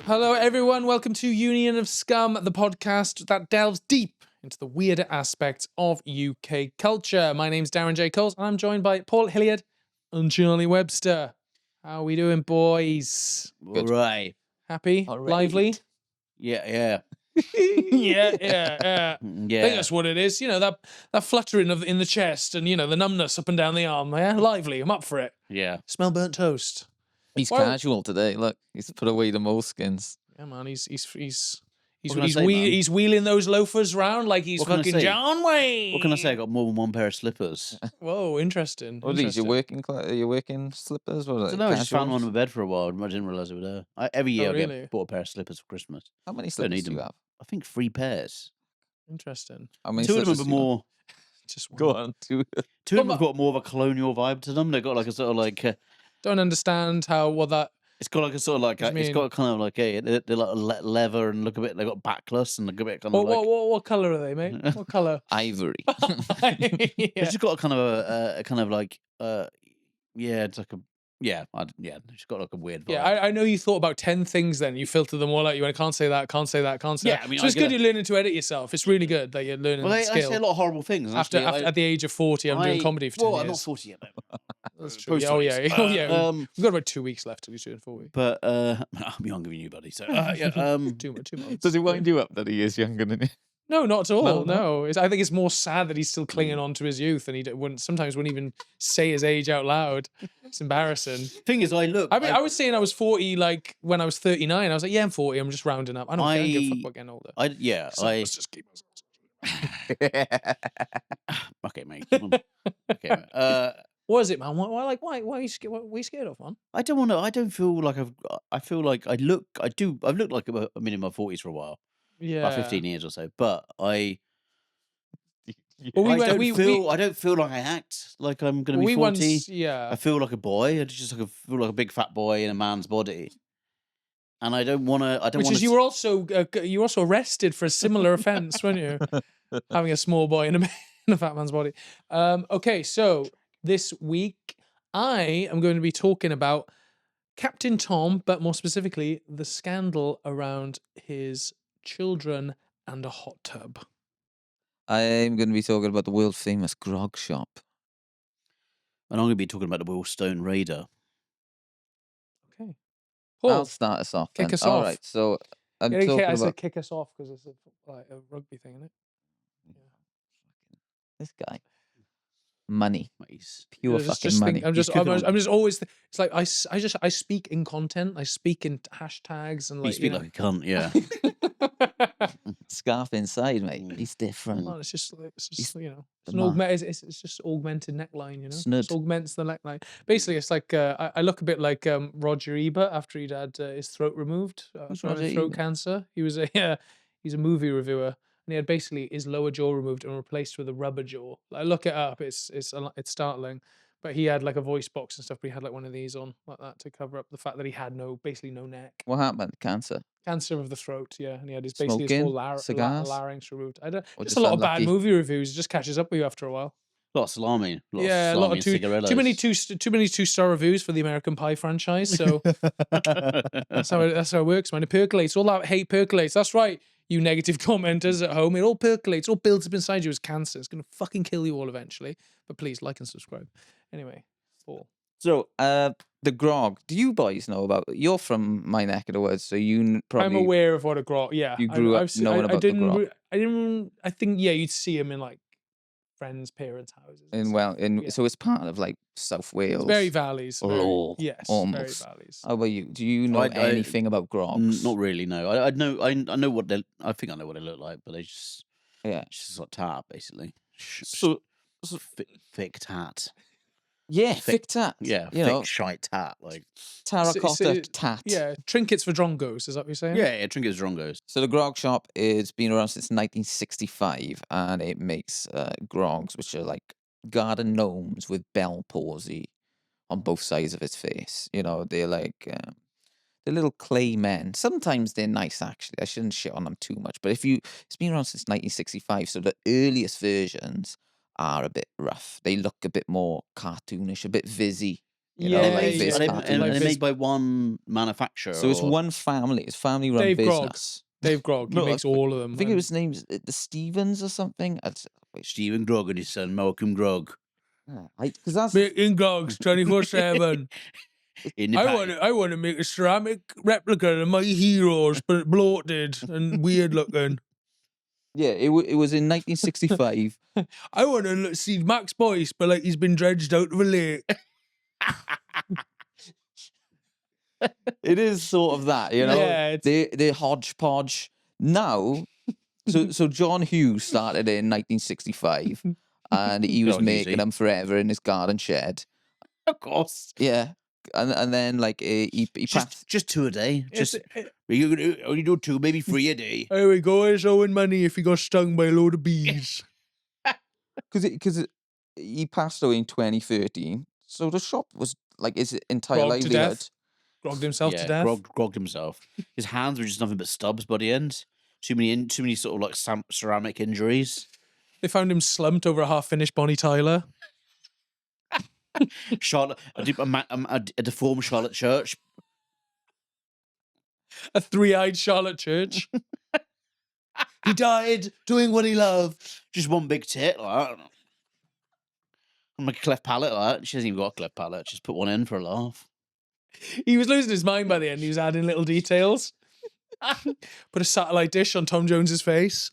Hello, everyone. Welcome to Union of Scum, the podcast that delves deep into the weirder aspects of UK culture. My name's Darren J. and I'm joined by Paul Hilleard and Charlie Webster. How are we doing, boys? Good. Right. Happy? All right. Lively? Yeah. Yeah. I think Yeah. that's what it is. You know, that fluttering in the chest and, the numbness up and down the arm. Yeah, lively. I'm up for it. Yeah. Smell burnt toast. He's Well- casual today. Look, he's put away the moleskins. Yeah, man. He's What can I say, man? he's wheeling those loafers around like he's What can I fucking say? John Wayne. What can I say? I got more than one pair of slippers. Whoa, interesting. What are these? Your interesting. working slippers? What are I they? don't know. I just found Casuals? one in my bed for a while. I didn't realise they were there. Every year I really? bought a pair of slippers for Christmas. How many Don't slippers need do you them. have? I think 3 pairs. Interesting. How many 2 of them slippers are do you have? more. Just Go on. 2 of them have got more of a colonial vibe to them. They've got like a sort of like. Don't understand what that. It's got like a sort of like. What do you It's mean? got kind of like they're like leather and look a bit. They got backless and look a bit kind of like. What color are they, mate? What color? Ivory. It's Yeah. just got a kind of a kind of like yeah. It's like a yeah. It's got like a weird vibe. Yeah, I know you thought about 10 things then. You filtered them all out. You went, can't say that, can't say that, can't say Yeah, that. I mean, so it's I good get you're learning to edit yourself. It's really good that you're learning Well, I skill. say a lot of horrible things. and After actually, at the age of 40, I'm doing I- comedy for 10 well, I'm not years. 40 yet. Though. That's true. Yeah, oh, yeah. Post-release. Oh, yeah. Um, We've got about 2 weeks left till you turn 40. but I'm younger than you, buddy. So yeah. 2 months. Does he wind you up that he is younger than you? No, not at all. No, No, I think it's more sad that he's still clinging on to his youth, and he sometimes wouldn't even say his age out loud. It's embarrassing. Thing is, I look. I mean, I was saying I was 40, like when I was 39. I was like, yeah, I'm 40. I'm just rounding up. I don't give a fuck about getting older. Let's just keep Okay, mate. Come on. Okay. Mate. What is it, man? Why are you scared? What are you scared of, man? I don't want to. I don't feel like I feel like I look. I do. I've looked like I'm in my 40s for a while, Yeah. about 15 years or so. But I. Well, I don't feel like I act like I'm going to be 40. Yeah. I feel like a boy. I just feel like a big fat boy in a man's body, and I don't want to. I don't Which want is you were also arrested for a similar offence, weren't you? Having a small boy in a fat man's body. Okay, so this week I am going to be talking about Captain Tom, but more specifically the scandal around his children and a hot tub. I'm going to be talking about the world famous grog shop. And I'm going to be talking about the Wealdstone Raider. Okay. I'll Paul, start us off. kick then. us All off. right, so I'm I talking said about kick us off because it's a rugby thing, isn't it? this guy. Money, He's- pure fucking money. I'm just cooking on- always. It's like I speak in content. I speak in hashtags and You like speak like a cunt, yeah. Scarf inside, mate. He's different. Well, it's just it's the it's just augmented neckline, Snud. It augments the neckline. Basically, it's like I look a bit like Roger Ebert after he'd had his throat removed Who's from Roger throat Ebert? cancer. He was he's a movie reviewer, and he had basically his lower jaw removed and replaced with a rubber jaw. Like, look it up. It's startling. But he had like a voice box and stuff. But he had like one of these on like that to cover up the fact that he had basically no neck. What happened? Cancer. Cancer of the throat, yeah, and he had his basically his Smoking? whole Cigars? larynx removed. I don't. Or Just just a lot of bad unlucky? movie reviews. It just catches up with you after a while. A lot of salami. A lot of too many two-star reviews for the American Pie franchise. So that's how it works, man. It percolates. All that hate percolates. That's right, you negative commenters at home. It all percolates. All builds up inside you as cancer. It's gonna fucking kill you all eventually. But please like and subscribe. Anyway, Paul. So, the grog. Do you boys know about? You're from my neck of the woods, so you probably. I'm aware of what a grog. Yeah, You grew up knowing about the grog. I didn't. I think you'd see him in like friends' parents' houses. and stuff. Yeah. So it's part of like South Wales. It's very valleys. Lore, Yes, almost. very valleys. How about you? Do you know anything about grogs? Not really, no. I know. I know what they. I think I know what they look like, but they just. Yeah. It's just like tat, basically. So thick tat. yeah, thick tat. Yeah, you thick know, shite tat. Like. terracotta tat. Yeah, trinkets for drongos. Is that what you're saying? Yeah, trinkets drongos. So the grog shop has been around since 1965, and it makes grogs, which are like garden gnomes with bell palsy on both sides of its face. You know, they're like they're little clay men. Sometimes they're nice, actually. I shouldn't shit on them too much. But it's been around since 1965, so the earliest versions are a bit rough. They look a bit more cartoonish, a bit vizzy. You Yeah, know, Are like they, Viz are they, cartoon. are they Viz- made by one manufacturer? So it's or- one family. It's family-run Dave Grogg. business. Dave Grogg, he No, makes all of them. I think it and- was named the Stevens or something. Stephen Grogg and his son Malcolm Grogg Because that's Making Groggs 24/7. in the I want to make a ceramic replica of my heroes, but bloated and weird looking. yeah. It was in 1965. I want to see Max Boyce, but like he's been dredged out of a lake. It is sort of that, you know. Yeah, it's- They're hodgepodge now. So John Hughes started in 1965, and he was Not making easy. them forever in his garden shed. Of course. Yeah, and then like he passed. Just 2 a day. It's- Just you can only do 2, maybe 3 a day. There we go. He's owing money if he got stung by a load of bees. Because he passed away in 2013. So the shop was like his entire Grogged to livelihood. death. Grogged himself to death. Grogged himself. His hands were just nothing but stubs by the end. Too many sort of like ceramic injuries. They found him slumped over a half-finished Bonnie Tyler. Charlotte, a deformed Charlotte Church. A three-eyed Charlotte Church. He died doing what he loved. Just one big tit, like that. I'm like a cleft palate, like that. She hasn't even got a cleft palate. Just put one in for a laugh. He was losing his mind by the end. He was adding little details. Put a satellite dish on Tom Jones's face.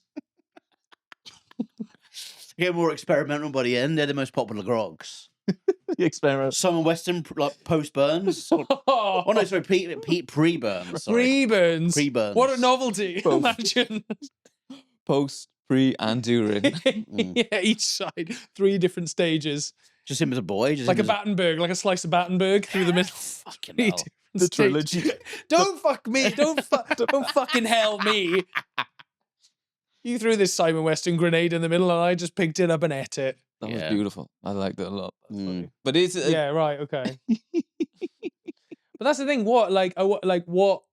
Get more experimental by the end. They're the most popular Groggs. The experiment. Some Western like post Burns. Oh no, sorry, Pete pre Burns. Pre-burns. Pre-burns. What a novelty. Both. Imagine. Post, pre, and during. Yeah, each side. 3 different stages. Just him as a boy, just Like a him as Battenberg, like a slice of Battenberg through the middle. fucking 3 hell. different The stages. trilogy. Don't fuck me. Don't fucking hell me. You threw this Simon Weston grenade in the middle and I just picked it up and ate it. That was Yeah. beautiful. I liked it a lot. Mm. But it's Yeah, right, okay. But that's the thing. What, like, what?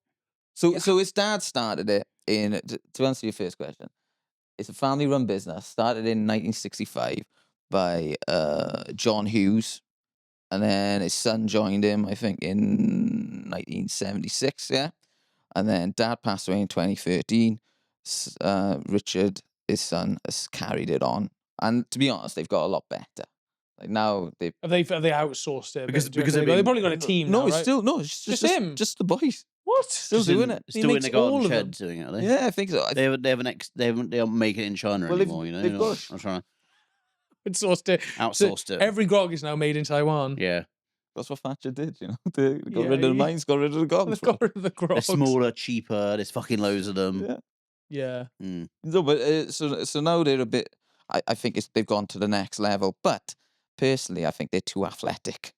so his dad started it in. To answer your first question, it's a family-run business. Started in 1965 by John Hughes, and then his son joined him, I think, in 1976. Yeah, and then dad passed away in 2013. Richard, his son, has carried it on, and to be honest, they've got a lot better. Like now they. Have they outsourced it? Because- Do you because reckon they've they've been- probably got a team. No, now, it's right? still it's Just him? just the boys. What? Still Just doing in, it. He Still in makes the all garden of shed them. doing it, are they? Yeah, I think so. They don't make it in China Well, they've- anymore, you know. they've They're got- not trying to It's outsourced it. outsourced it. Every grog is now made in Taiwan. Yeah. That's what Thatcher did, you know. They got Yeah, rid of the he- mines, got rid of the gogs. They've got rid of the They're grogs. smaller, cheaper, there's fucking loads of them. Yeah. Yeah. Mm. No, but so now they're a bit. I think they've gone to the next level. But personally, I think they're too athletic.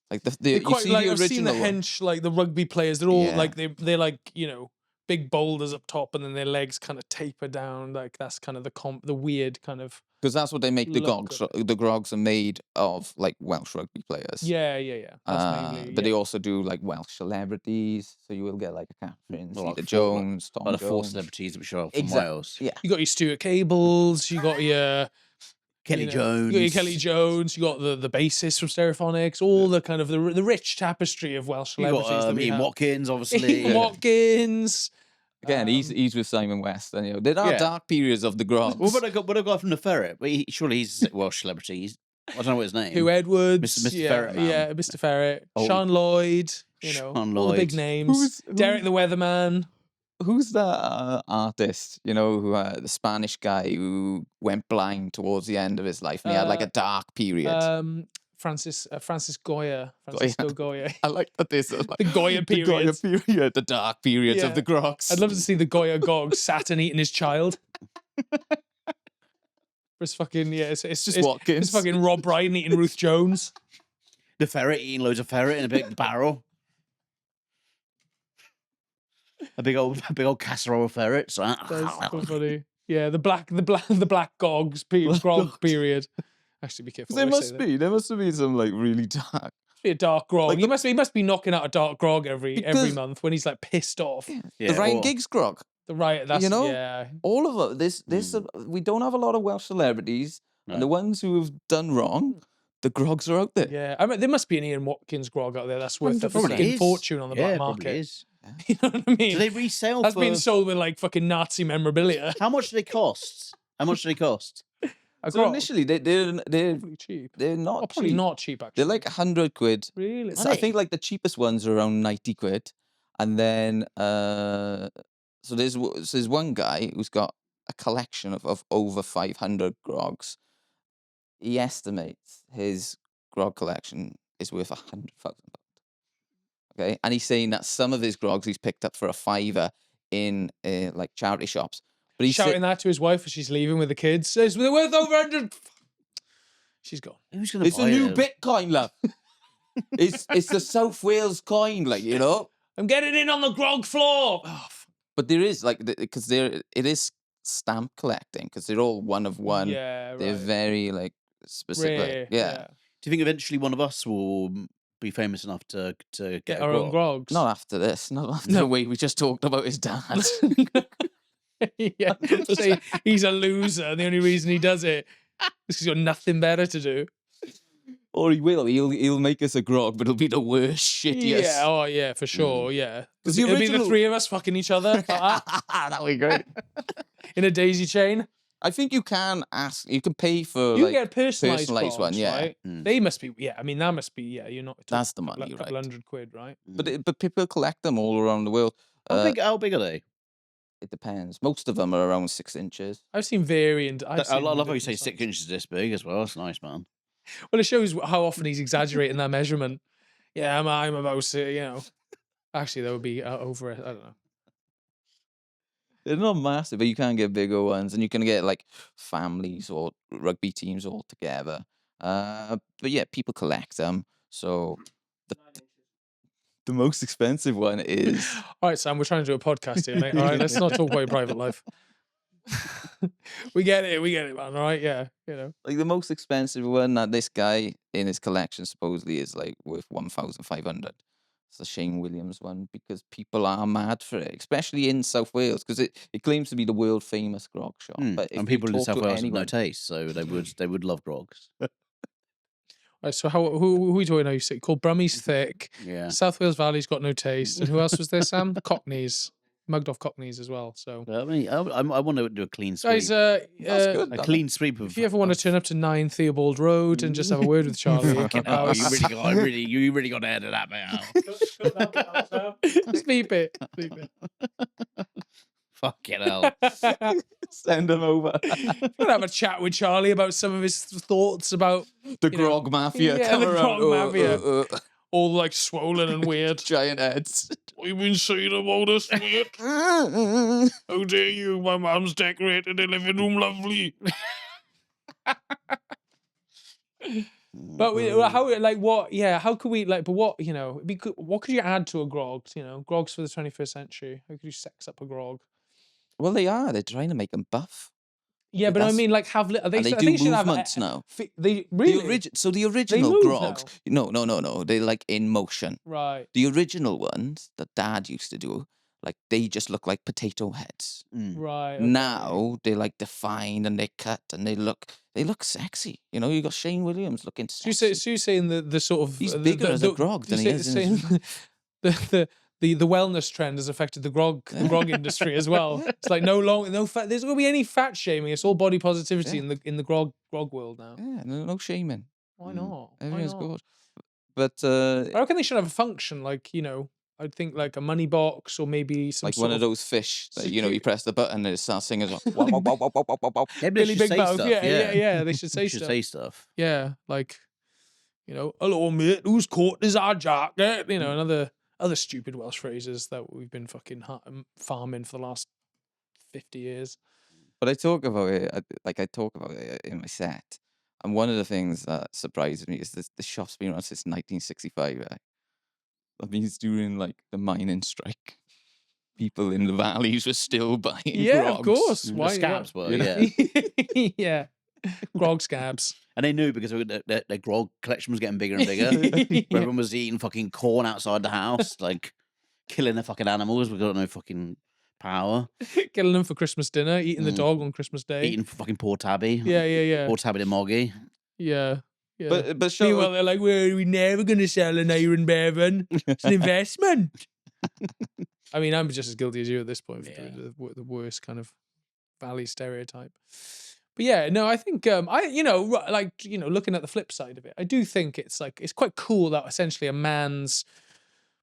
Like the They're you quite see like the I've seen the original one. hench, like the rugby players. They're all Yeah. like they're like, you know, big boulders up top, and then their legs kind of taper down. Like that's kind of the weird kind of. Because that's what they make the look gogs. of The grogs are made of like Welsh rugby players. Yeah. That's mainly. But yeah. they also do like Welsh celebrities. So you will get like a Catherine, Well, like Zeta four- Jones, Tom Like the 4 Jones. celebrities which are from Exact- Wales. Yeah. You got your Stuart Cables. You got your Kelly you know, Jones. You got your Kelly Jones. You got the bassist from Stereophonics. All the kind of the rich tapestry of Welsh You celebrities. got that we Ian have. Watkins, obviously. Ian Watkins. Again, he's with Simon West, and you know there are Yeah. dark periods of the grogs. What about a guy from the Ferret? But surely he's a Welsh celebrity. I don't know what his name. Hugh Edwards, Mr. yeah, Ferret man. yeah, Mr. Ferret, Oh. Sean Lloyd, you know, Sean all the big Lloyd. names. Derek the Weatherman. Who's that artist, you know, who the Spanish guy who went blind towards the end of his life and he had like a dark period? Francis Goya, Francisco Goya. I like that this is like The Goya the Goya periods. period, the dark periods Yeah. of the grogs. I'd love to see the Goya Gog Saturn eating his child. It's fucking it's just Watkins. It's fucking Rob Brydon eating Ruth Jones. The ferret eating loads of ferret in a big barrel. A big old casserole of ferrets. That's so funny. Yeah, the black Gogs grog period. Actually, be careful. There what I say there must have been some like really dark. be a dark grog. Like He must be knocking out a dark grog every Because- month when he's like pissed off. Yeah, the Ryan or- Giggs grog. The right, that's You know? yeah. All of it. We don't have a lot of Welsh celebrities, And the ones who have done wrong, the grogs are out there. Yeah, I mean, there must be an Ian Watkins grog out there that's worth a 100%. fucking fortune on the black Probably market. is. You know what I mean? Do they resell That's for... been sold with like fucking Nazi memorabilia. How much do they cost? How much do they cost? A So grog. initially, they're Pretty cheap. they're not Oh, probably cheap. not cheap actually. They're like 100 quid. Really? So I think like the cheapest ones are around 90 quid. And then, so there's one guy who's got a collection of over 500 grogs. He estimates his grog collection is worth £100,000. Okay, and he's saying that some of his grogs he's picked up for a £5 in like charity shops. But he's shouting that to his wife as she's leaving with the kids. Says they're worth over 100. She's gone. Who's going to it's buy a new it? Bitcoin, love. it's the South Wales coin, like, you know. I'm getting in on the grog floor. Oh, But there is like because it is stamp collecting because they're all one of one. yeah, right. They're very like specific. Rare, Yeah. Do you think eventually one of us will be famous enough to Get a our own grog? grogs. Not after this. Not after the way we just talked about his dad. Yeah. Say he's a loser and the only reason he does it is because he's got nothing better to do. Or he will. He'll make us a grog, but it'll be the worst, shittiest. Yeah, oh yeah, for sure, yeah. 'Cause the It'll be the original- three of us fucking each other like that, That'd be great. in a daisy chain. I think you can ask. You can pay for You like get personalised personalised one, grogs, yeah. right? They must be, yeah. I mean, that must be, yeah. You're not. That's the a money, couple right? £100, right? But people collect them all around the world. How big are they? It depends. Most of them are around 6 inches. I've seen variant. I love how you say 6 inches this big as well. That's nice, man. Well, it shows how often he's exaggerating that measurement. Yeah, I'm about to, you know. Actually, that would be over. I don't know. They're not massive, but you can get bigger ones, and you can get like families or rugby teams all together. But yeah, people collect them. So the most expensive one is All right, Sam, we're trying to do a podcast here, mate. All right, let's not talk about your private life. we get it, man. All right, yeah, you know. like the most expensive one that this guy in his collection supposedly is like worth 1,500. It's the Shane Williams one because people are mad for it, especially in South Wales because it claims to be the world famous grog shop. But if And people you in talk South to Wales have no anyone- taste, so they would love grogs. Right, so who are we talking now? You say called Brummie's thick. Yeah. South Wales Valley's got no taste. And who else was there, Sam? The Cockneys. Mugged off Cockneys as well. So I mean, I want to do a clean sweep. guys, That's good. A that clean sweep of. if you ever want to turn up to 9 Theobald Road and just have a word with Charlie, Fucking hell, you really got to edit that bit out. just beep it. Beep it. Fucking hell. Send them over. We'll have a chat with Charlie about some of his thoughts about The You know, grog mafia. yeah, come the around. grog mafia. all like swollen and weird. Giant heads. We've been saying about us, mate. How dare you? My mum's decorated the living room lovely. But how like what? Yeah, how could we like? But what you know? What could you add to a grog? You know, grogs for the 21st century. How could you sex up a grog? Well, they are. They're trying to make them buff. Yeah, but I That's- mean, like, have are they? And they I do think you should have movements now. They really The original move grogs. No. They're like in motion. right. The original ones that Dad used to do, like they just look like potato heads. Right. Okay. Now they're like defined and they cut and they look sexy. You know, you got Shane Williams looking So sexy. you're saying the sort of He's bigger as a grog than he is in his- the wellness trend has affected the grog industry as well. It's like no fat. There's gonna be any fat shaming. It's all body positivity Yeah. in the grog world now. Yeah, no shaming. Why not? Why Everything's not? good. But I reckon they should have a function like I'd think like a money box or maybe some like sort one of those fish that you secu- press the button and it starts singing. Like, wow, wow, wow, wow, wow, wow, wow. Maybe they Billy should Big say Mouth. stuff. Yeah. They should say They should stuff. say stuff. Yeah, like hello mate, whose coat is our jacket? And other stupid Welsh phrases that we've been fucking farming for the last 50 years. But I talk about it in my set. And one of the things that surprises me is the shop's been around since 1965. Right? That means during like the mining strike, people in the valleys were still buying Yeah, of grogs. course. The Why? scabs were, You know? yeah. Yeah. Grog scabs. And they knew because their grog collection was getting bigger and bigger. Yeah. Everyone was eating fucking corn outside the house, like killing the fucking animals. We got no fucking Power. Killing them for Christmas dinner, eating the Mm. dog on Christmas Day. Eating fucking poor Tabby. Yeah. Poor Tabby the Moggy. Yeah. But show Meanwhile, they're like, "We're never going to sell an Iron Bevan. It's an investment." I mean, I'm just as guilty as you at this point for doing the worst kind of Valley stereotype. But yeah, no, I think looking at the flip side of it, I do think it's quite cool that essentially a man's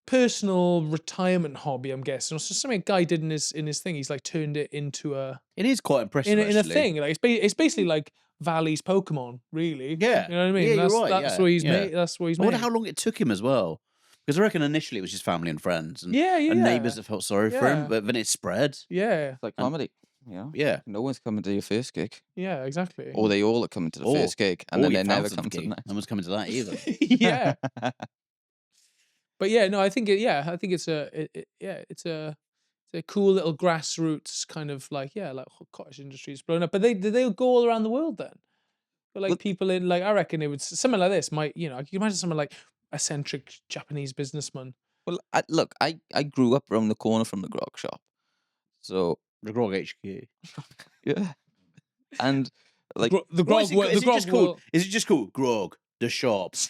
personal retirement hobby, I'm guessing, or something a guy did in his thing. He's like turned it into It is quite impressive. in a actually. thing. Like it's basically like Valley's Pokemon, really. Yeah. You know what I mean? Yeah, that's you're right. that's yeah. what he's yeah. made. That's what he's I made. wonder how long it took him as well. Because I reckon initially it was just family and friends and, Yeah. and neighbours that felt sorry for Yeah. him, but then it spread. Yeah. It's like comedy. You know? Yeah. No one's coming to your first gig. Yeah. Exactly. Or they all are coming to the Or- first gig and Or then your they never thousands come to the gig. next. No one's coming to that either. Yeah. But yeah, no, I think it's a cool little grassroots kind of like cottage industry is blown up. But they go all around the world then. But like Well- people in like I reckon it would something like this might I can imagine someone like eccentric Japanese businessman. Well, I grew up around the corner from the grog shop. So, The Grog HQ. yeah. And like, The What grog. is it, The grog. just called? Is it just called Grog? The shops.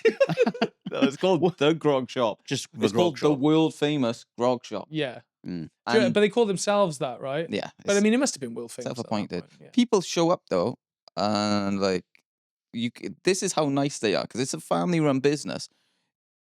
no, it's called the grog shop. Just the It's Grog called shop. the world famous grog shop. Yeah. Mm. And But they call themselves that, right? yeah, But I it's mean, it must have been world famous. at that self-appointed. point, yeah. People show up though, and like, this is how nice they are because it's a family-run business.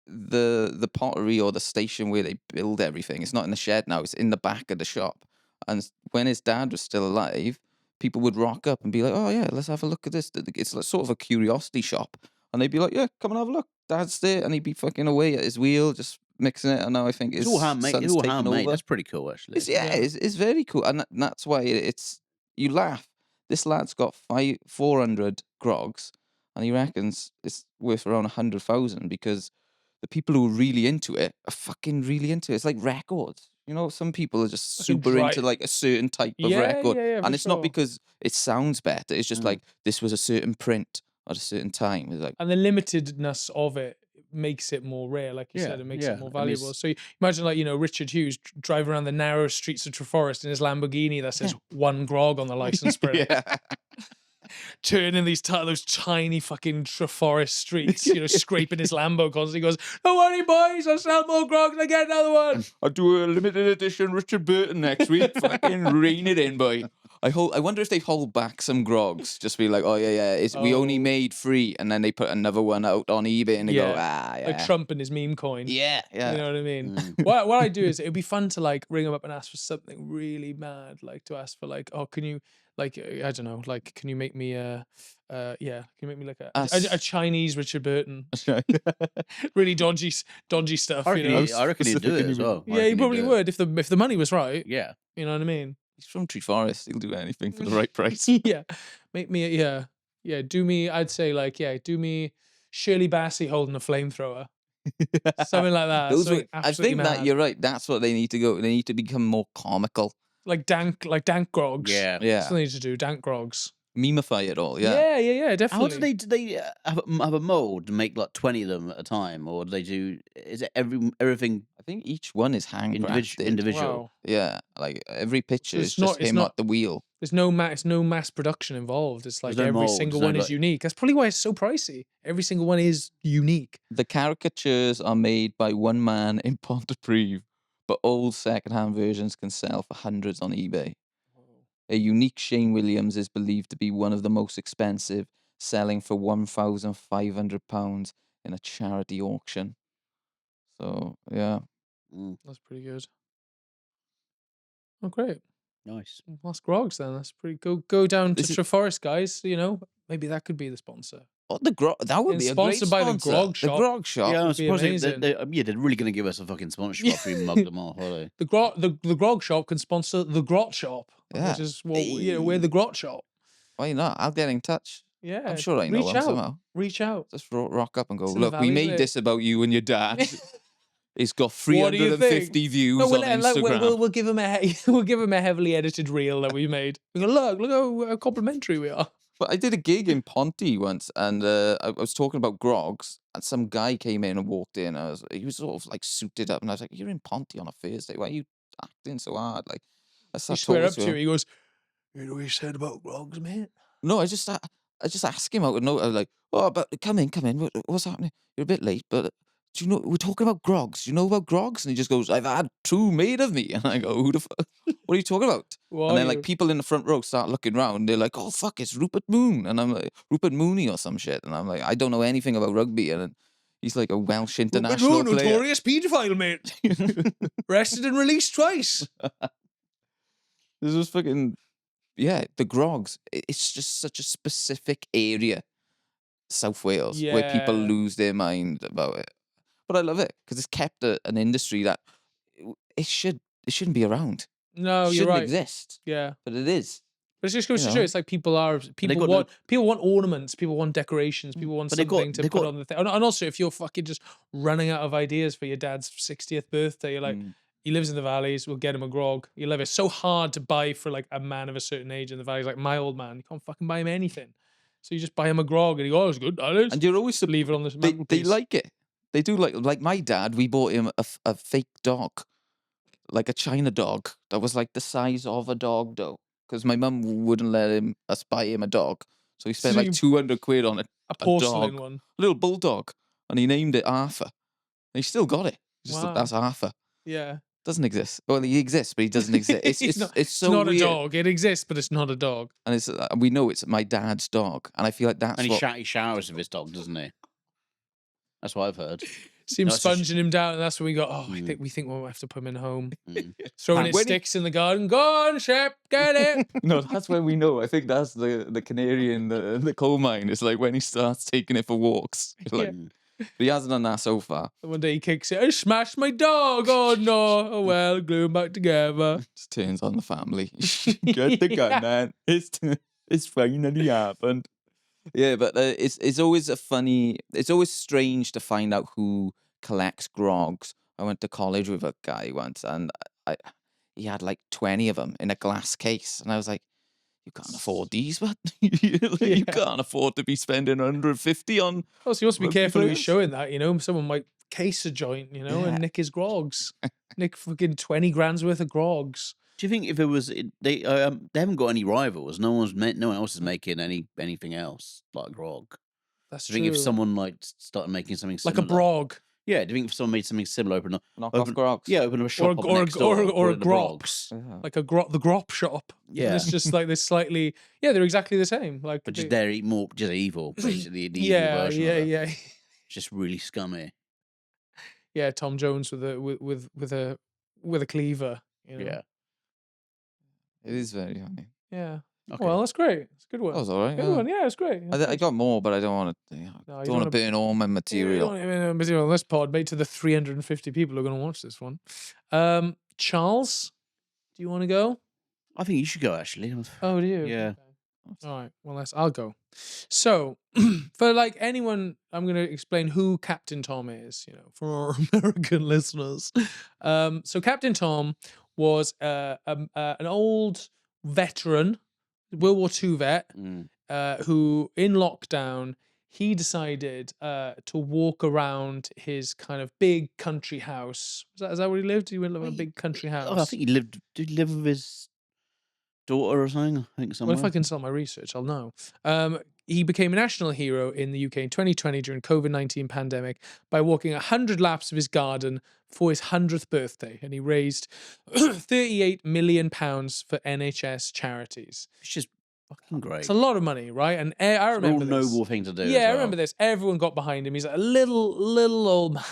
The pottery or the station where they build everything, it's not in the shed now, it's in the back of the shop. And when his dad was still alive, people would rock up and be like, "Oh yeah, let's have a look at this." It's like sort of a curiosity shop, and they'd be like, "Yeah, come and have a look." Dad's there, and he'd be fucking away at his wheel, just mixing it. And now I think It's his all handmade. son's It's all taken handmade. over. That's pretty cool, actually. It's very cool, and that's why it's you laugh. This lad's got 400 grogs, and he reckons it's worth around 100,000 because the people who are really into it are fucking really into it. It's like records. You know, some people are just Fucking super into like a certain type of record. Yeah, And it's for not sure. because it sounds better. It's just Mm. like this was a certain print at a certain time. It's like And the limitedness of it makes it more rare, like you Yeah, said, it makes yeah. it more I mean, valuable. So you imagine like, Richard Hughes driving around the narrow streets of Treforest in his Lamborghini that says one grog on the license plate. yeah. Turning those tiny fucking Treforest streets, scraping his Lambo constantly. He goes, "Don't worry, boys, I'll sell more grogs and I get another one." I'll do a limited edition Richard Burton next week. Fucking rein it in, boy. I wonder if they hold back some grogs. Just be like, oh yeah. We only Oh. made 3, and then they put another one out on eBay, and they go, Yeah. yeah. Like Trump and his meme coin. Yeah. You know what I mean? Mm. What I do is it'd be fun to like ring them up and ask for something really mad, like to ask for like, oh, can you like I don't know, like can you make me can you make me like a Chinese Richard Burton, really dodgy stuff, I reckon, you know? I reckon he'd do it as well. I Yeah, he reckon probably he'd do it. would if the money was right. Yeah. You know what I mean? He's from Treforest. He'll do anything for the right price. Yeah, make me do me. I'd say like do me Shirley Bassey holding a flamethrower. Something like that. Those something I absolutely think that mad. you're right. That's what they need to go. They need to become more comical. like dank grogs. Yeah. That's Yeah. what they need to do. Dank grogs. Memify it all. Yeah. Yeah, definitely. How do they have a mold and make like 20 of them at a time, or do they do? Is it everything I think each one is handcrafted. individual? Wow. Yeah. Like every picture it's is not- just it's him not- at the wheel. There's no mass production involved. It's like There's no every mold, single there's one no, is like- unique. That's probably why it's so pricey. Every single one is unique. The caricatures are made by one man in Pontypridd, but old second-hand versions can sell for hundreds on eBay. A unique Shane Williams is believed to be one of the most expensive, selling for £1,500 in a charity auction. So, yeah. Mm, That's pretty good. Oh, great. nice. Well, that's Groggs then. That's pretty go down to This is- Treforest, guys. Maybe that could be the sponsor. Oh, that would And be a great sponsored by the sponsor. Grog Shop. The Grog Shop. Yeah, I'm would be surprised amazing. they're really going to give us a fucking sponsorship after we mugged them off, are they? The Grog Shop can sponsor the Grot Shop, Yeah. which is we're the Grot Shop. Why not? I'll get in touch. Yeah, I'm sure I know reach him out. somehow. Reach out. Just rock up and go, It's in the look, we valley, made isn't this about you and your dad. It's got What do you 350 views No, on Instagram. we'll give him we'll give him a heavily edited reel that we made. We go, look how complimentary we are. But I did a gig in Ponty once, and I was talking about grogs, and some guy came in and walked in. He was sort of like suited up, and I was like, "You're in Ponty on a Thursday. Why are you acting so hard?" Like, I He start swear talking up to to you. him. He goes, "You know what you said about Groggs, mate?" No, I just ask him out of nowhere. I was like, oh, but come in. What's happening? You're a bit late, but do you know we're talking about Groggs? Do you know about Groggs? And he just goes, I've had 2 made of me. And I go, who the fuck? What are you talking about? Who are And then you? like people in the front row start looking round. They're like, oh fuck, it's Rupert Moon. And I'm like, Rupert Mooney or some shit. And I'm like, I don't know anything about rugby. And he's like a Welsh international Rupert Moon, player. notorious paedophile, mate. Arrested and released twice. This was fucking, yeah, the Groggs. It's just such a specific area, South Wales, where people Yeah. lose their mind about it. But I love it because it's kept an industry that it shouldn't be around. No, It you're shouldn't right. exist, Yeah. but it is. But it just goes You to show know? it's like people got no- want ornaments, people want decorations, people want But they got- something to they put got- on the thing. And also, if you're fucking just running out of ideas for your dad's 60th birthday, you're like, Mm. he lives in the valleys, we'll get him a grog. You love it. It's so hard to buy for like a man of a certain age in the valleys, like my old man. You can't fucking buy him anything. So you just buy him a grog and he goes, oh, it's good, that is. And you're always Leave it on the they mantelpiece. like it. They do like my dad. We bought him a fake dog, like a China dog that was like the size of a dog though, because my mum wouldn't let us buy him a dog, so he spent So like you- 200 quid on it. a porcelain dog. one. A little bulldog, and he named it Arthur. And he still got it. Just Wow. that's Arthur. Yeah. Doesn't exist. Well, he exists, but he doesn't exist. It's It's not- it's so it's not weird. a dog. It exists, but it's not a dog. And it's we know it's my dad's dog, and I feel like that's And what. he showers with his dog, doesn't he? That's what I've heard. See him No, it's a sh- sponging him down, and that's when we go, oh, Mm. we think we'll have to put him in home. Mm. Throwing And his when he- sticks in the garden. Go on, Shep, get it. No, that's when we know. I think that's the canary in the coal mine. It's like when he starts taking it for walks. Like, Mm. but he hasn't done that so far. And one day he kicks it. I smashed my dog. Oh no. Oh well, glue them back together. Just turns on the family. Get the gun, Yeah. man. It's finally happened. Yeah, but it's always it's always strange to find out who collects Groggs. I went to college with a guy once, and he had like 20 of them in a glass case, and I was like, you can't afford these, but you Yeah. can't afford to be spending 150 on. Oh, so you must be Rugby careful who he's players? showing that, you know. Someone might case a joint, you know, Yeah. and nick his grogs. Nick fucking 20 grand's worth of grogs. Do you think if it was they haven't got any rivals? No one else is making anything else like grog. That's Do you true. think if someone like started making something like similar, a brog. Yeah, do you think if someone made something similar, open Knock off open Groggs. open a shop up next door, or call a it the grop. Brogs, Yeah. Like the grop shop. And Yeah. it's just like this slightly, yeah, they're exactly the same. Like, but just they- they're more just evil, basically the evil yeah, version. yeah, of it. yeah, It's just really scummy. yeah. Tom Jones with a with a cleaver. You know? Yeah. It is very funny. yeah. Okay. Well, that's great. It's a good one. That was all right. Good Yeah. one. Yeah, it's great. I got more, but I don't want to. No, you don't don't want wanna- to burn all my material. Material on this pod, mate, to the 350 people who are going to watch this one. Charles, do you want to go? I think you should go actually. Oh, do you? Yeah. Okay. All right. Well, I'll go. So, for like anyone, I'm going to explain who Captain Tom is. You know, for our American listeners. So Captain Tom was an old veteran, World War II vet, Mm. who in lockdown he decided to walk around his kind of big country house. Is that where he lived? He went live in a big country house. Oh, I think he lived. Did he live with his daughter or something? I think Well, somewhere. if I can start my research, I'll know. He became a national hero in the UK in 2020 during COVID-19 pandemic by walking 100 laps of his garden for his 100th birthday, and he raised 38 million pounds for NHS charities. It's just fucking great. It's a lot of money, right? And I It's a real remember this. noble thing to do. as Yeah, I well. remember this. Everyone got behind him. He's like a little old man.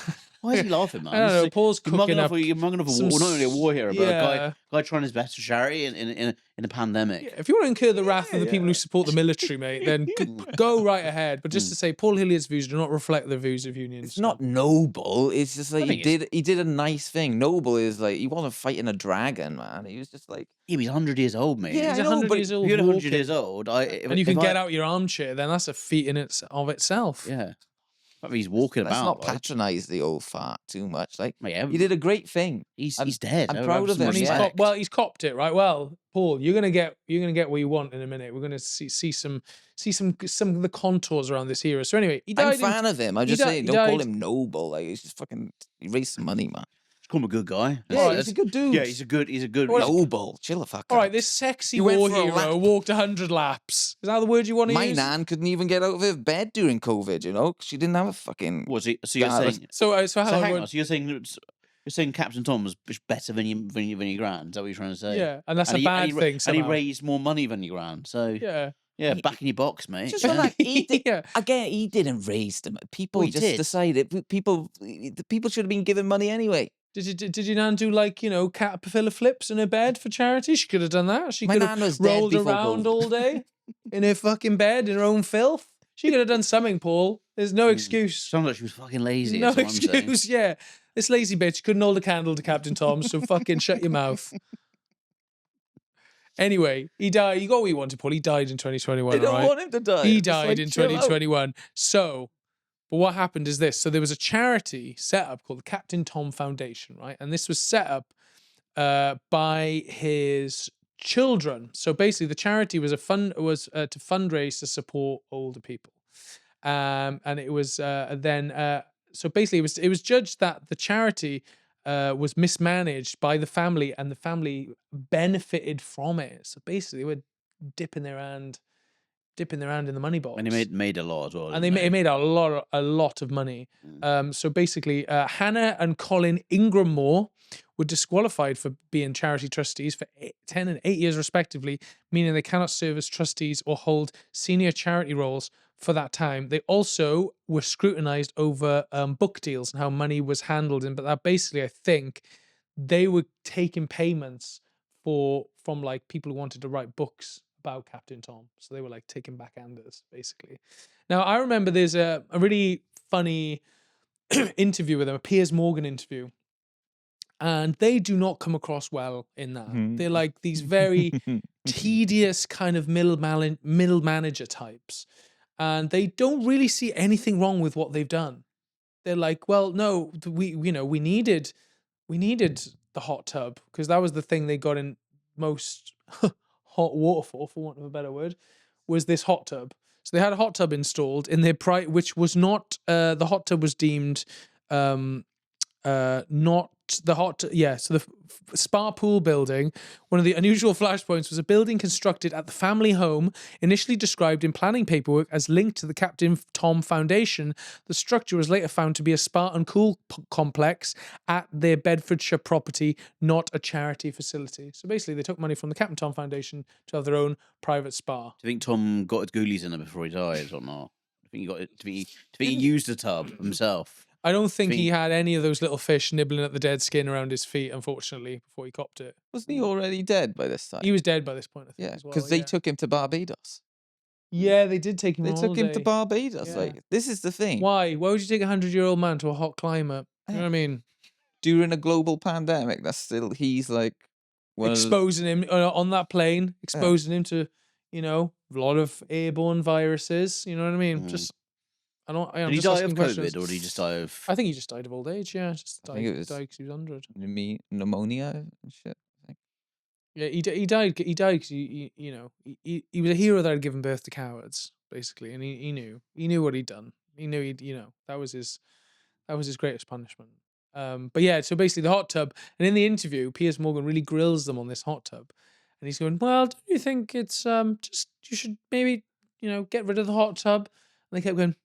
Why is he laughing, man? I don't know. It's- Paul's You're mugging cooking off, up. you're mugging off a some war, not only a war hero, but a yeah. guy trying his best for charity in a pandemic. Yeah, if you want to incur the wrath of the people who support the military, mate, then go right ahead. But just to say, Paul Hilliard's views do not reflect the views of unions. It's not noble. It's just like I he think did a nice thing. Noble is like he wasn't fighting a dragon, man. He was just like Yeah, he's 100 years old, mate. Yeah, He's I know, 100 but years If old. you're 100 walking, years old, and you can get out your armchair, then that's a feat in of itself. Yeah. I mean, he's walking let's about. not like, patronize the old fart too much. Like mate, yeah, he did a great thing. he's I'm- dead. I'm I proud have of some him, And he's yeah. respect. he's copped it, right? Well, Paul, you're gonna get what you want in a minute. We're gonna see some of the contours around this hero. So anyway, he I'm died. a fan of him. I'm he just di- saying, he don't call died- him noble. Like he's just fucking he raised some money, man. Just call him a good guy. Yeah, That's- he's a good dude. Yeah, he's a good. He's a good. Well, he's a- Noble. Chill the fuck All out. right, this sexy You went war for a hero lap. walked 100 laps. Is that the word you want to My use? nan couldn't even get out of her bed during COVID, you know? 'Cause she didn't have a fucking... Was he? So you're God, saying? So hang So on. hang what- on. So you're saying Captain Tom was better than your grand? Is that what you're trying to say? Yeah, and that's And a he- bad and he, thing. And Somehow. he raised more money than your grand. So Yeah. back in your box, mate. Just relax. He did, Yeah. again, he didn't raise them. People Well, he just did. decided. The people should have been given money anyway. Did your nan do like caterpillar flips in her bed for charity? She could have done that. She My could nan have was dead rolled before around COVID. all day in her fucking bed in her own filth. She could have done something, Paul. There's no excuse. Sounds like she was fucking lazy. No that's what I'm saying. excuse. Yeah, this lazy bitch couldn't hold a candle to Captain Tom, so fucking shut your mouth. Anyway, he died. You got what you wanted, Paul. He died in 2021. They don't all right? want him to die. He It's died like, in chill out. 2021. So, but what happened is this. So there was a charity set up called the Captain Tom Foundation, right? And this was set up by his children. So basically, the charity was to fundraise to support older people, and it was so basically it was judged that the charity was mismanaged by the family, and the family benefited from it. So basically, they were dipping their hand in the money box, And he made a lot as well. and didn't they made a lot of money. So basically, Hannah and Colin Ingram Moore were disqualified for being charity trustees for 10 and 8 years respectively, meaning they cannot serve as trustees or hold senior charity roles for that time. They also were scrutinized over book deals and how money was handled, but that basically, I think, they were taking payments from like people who wanted to write books about Captain Tom. So they were like taking backhanders, basically. Now, I remember there's a really funny interview with them, a Piers Morgan interview. And they do not come across well in that. They're like these very tedious kind of middle manager types. And they don't really see anything wrong with what they've done. They're like, well, no, we needed the hot tub because that was the thing they got in most hot water for want of a better word, was this hot tub. So they had a hot tub installed in their which was not the hot tub was deemed not the hot so the spa pool building. One of the unusual flashpoints was a building constructed at the family home, initially described in planning paperwork as linked to the Captain Tom Foundation. The structure was later found to be a spa and cool complex at their Bedfordshire property, not a charity facility. So basically, they took money from the Captain Tom Foundation to have their own private spa. Do you think Tom got his ghoulies in it before he died or not? I think he got it. Do you think he used the tub himself? I don't think he Think- had any of those little fish nibbling at the dead skin around his feet, unfortunately, before he copped it. Wasn't he already dead by this time? He was dead by this point, I think. Yeah, as well, because they yeah. took him to Barbados. Yeah, they did take him. They on took him to holiday. Barbados. Yeah. Like, this is the thing. Why? Why would you take a 100-year-old man to a hot climate? You know what I mean? During a global pandemic, he's like one of the, Exposing him on that plane, exposing him to, a lot of airborne viruses. You know what I mean? Mm. I'm Did he just die asking of questions. COVID or did he just die of? I think he just died of old age. Yeah, just I think died it was- because he was 100. pneumonia and shit. Yeah, he died. He died because he was a hero that had given birth to cowards, basically, and he knew what he'd done. He knew that was his greatest punishment. But yeah, so basically the hot tub, and in the interview, Piers Morgan really grills them on this hot tub, and he's going, "Well, don't you think it's just you should maybe get rid of the hot tub?" And they kept going,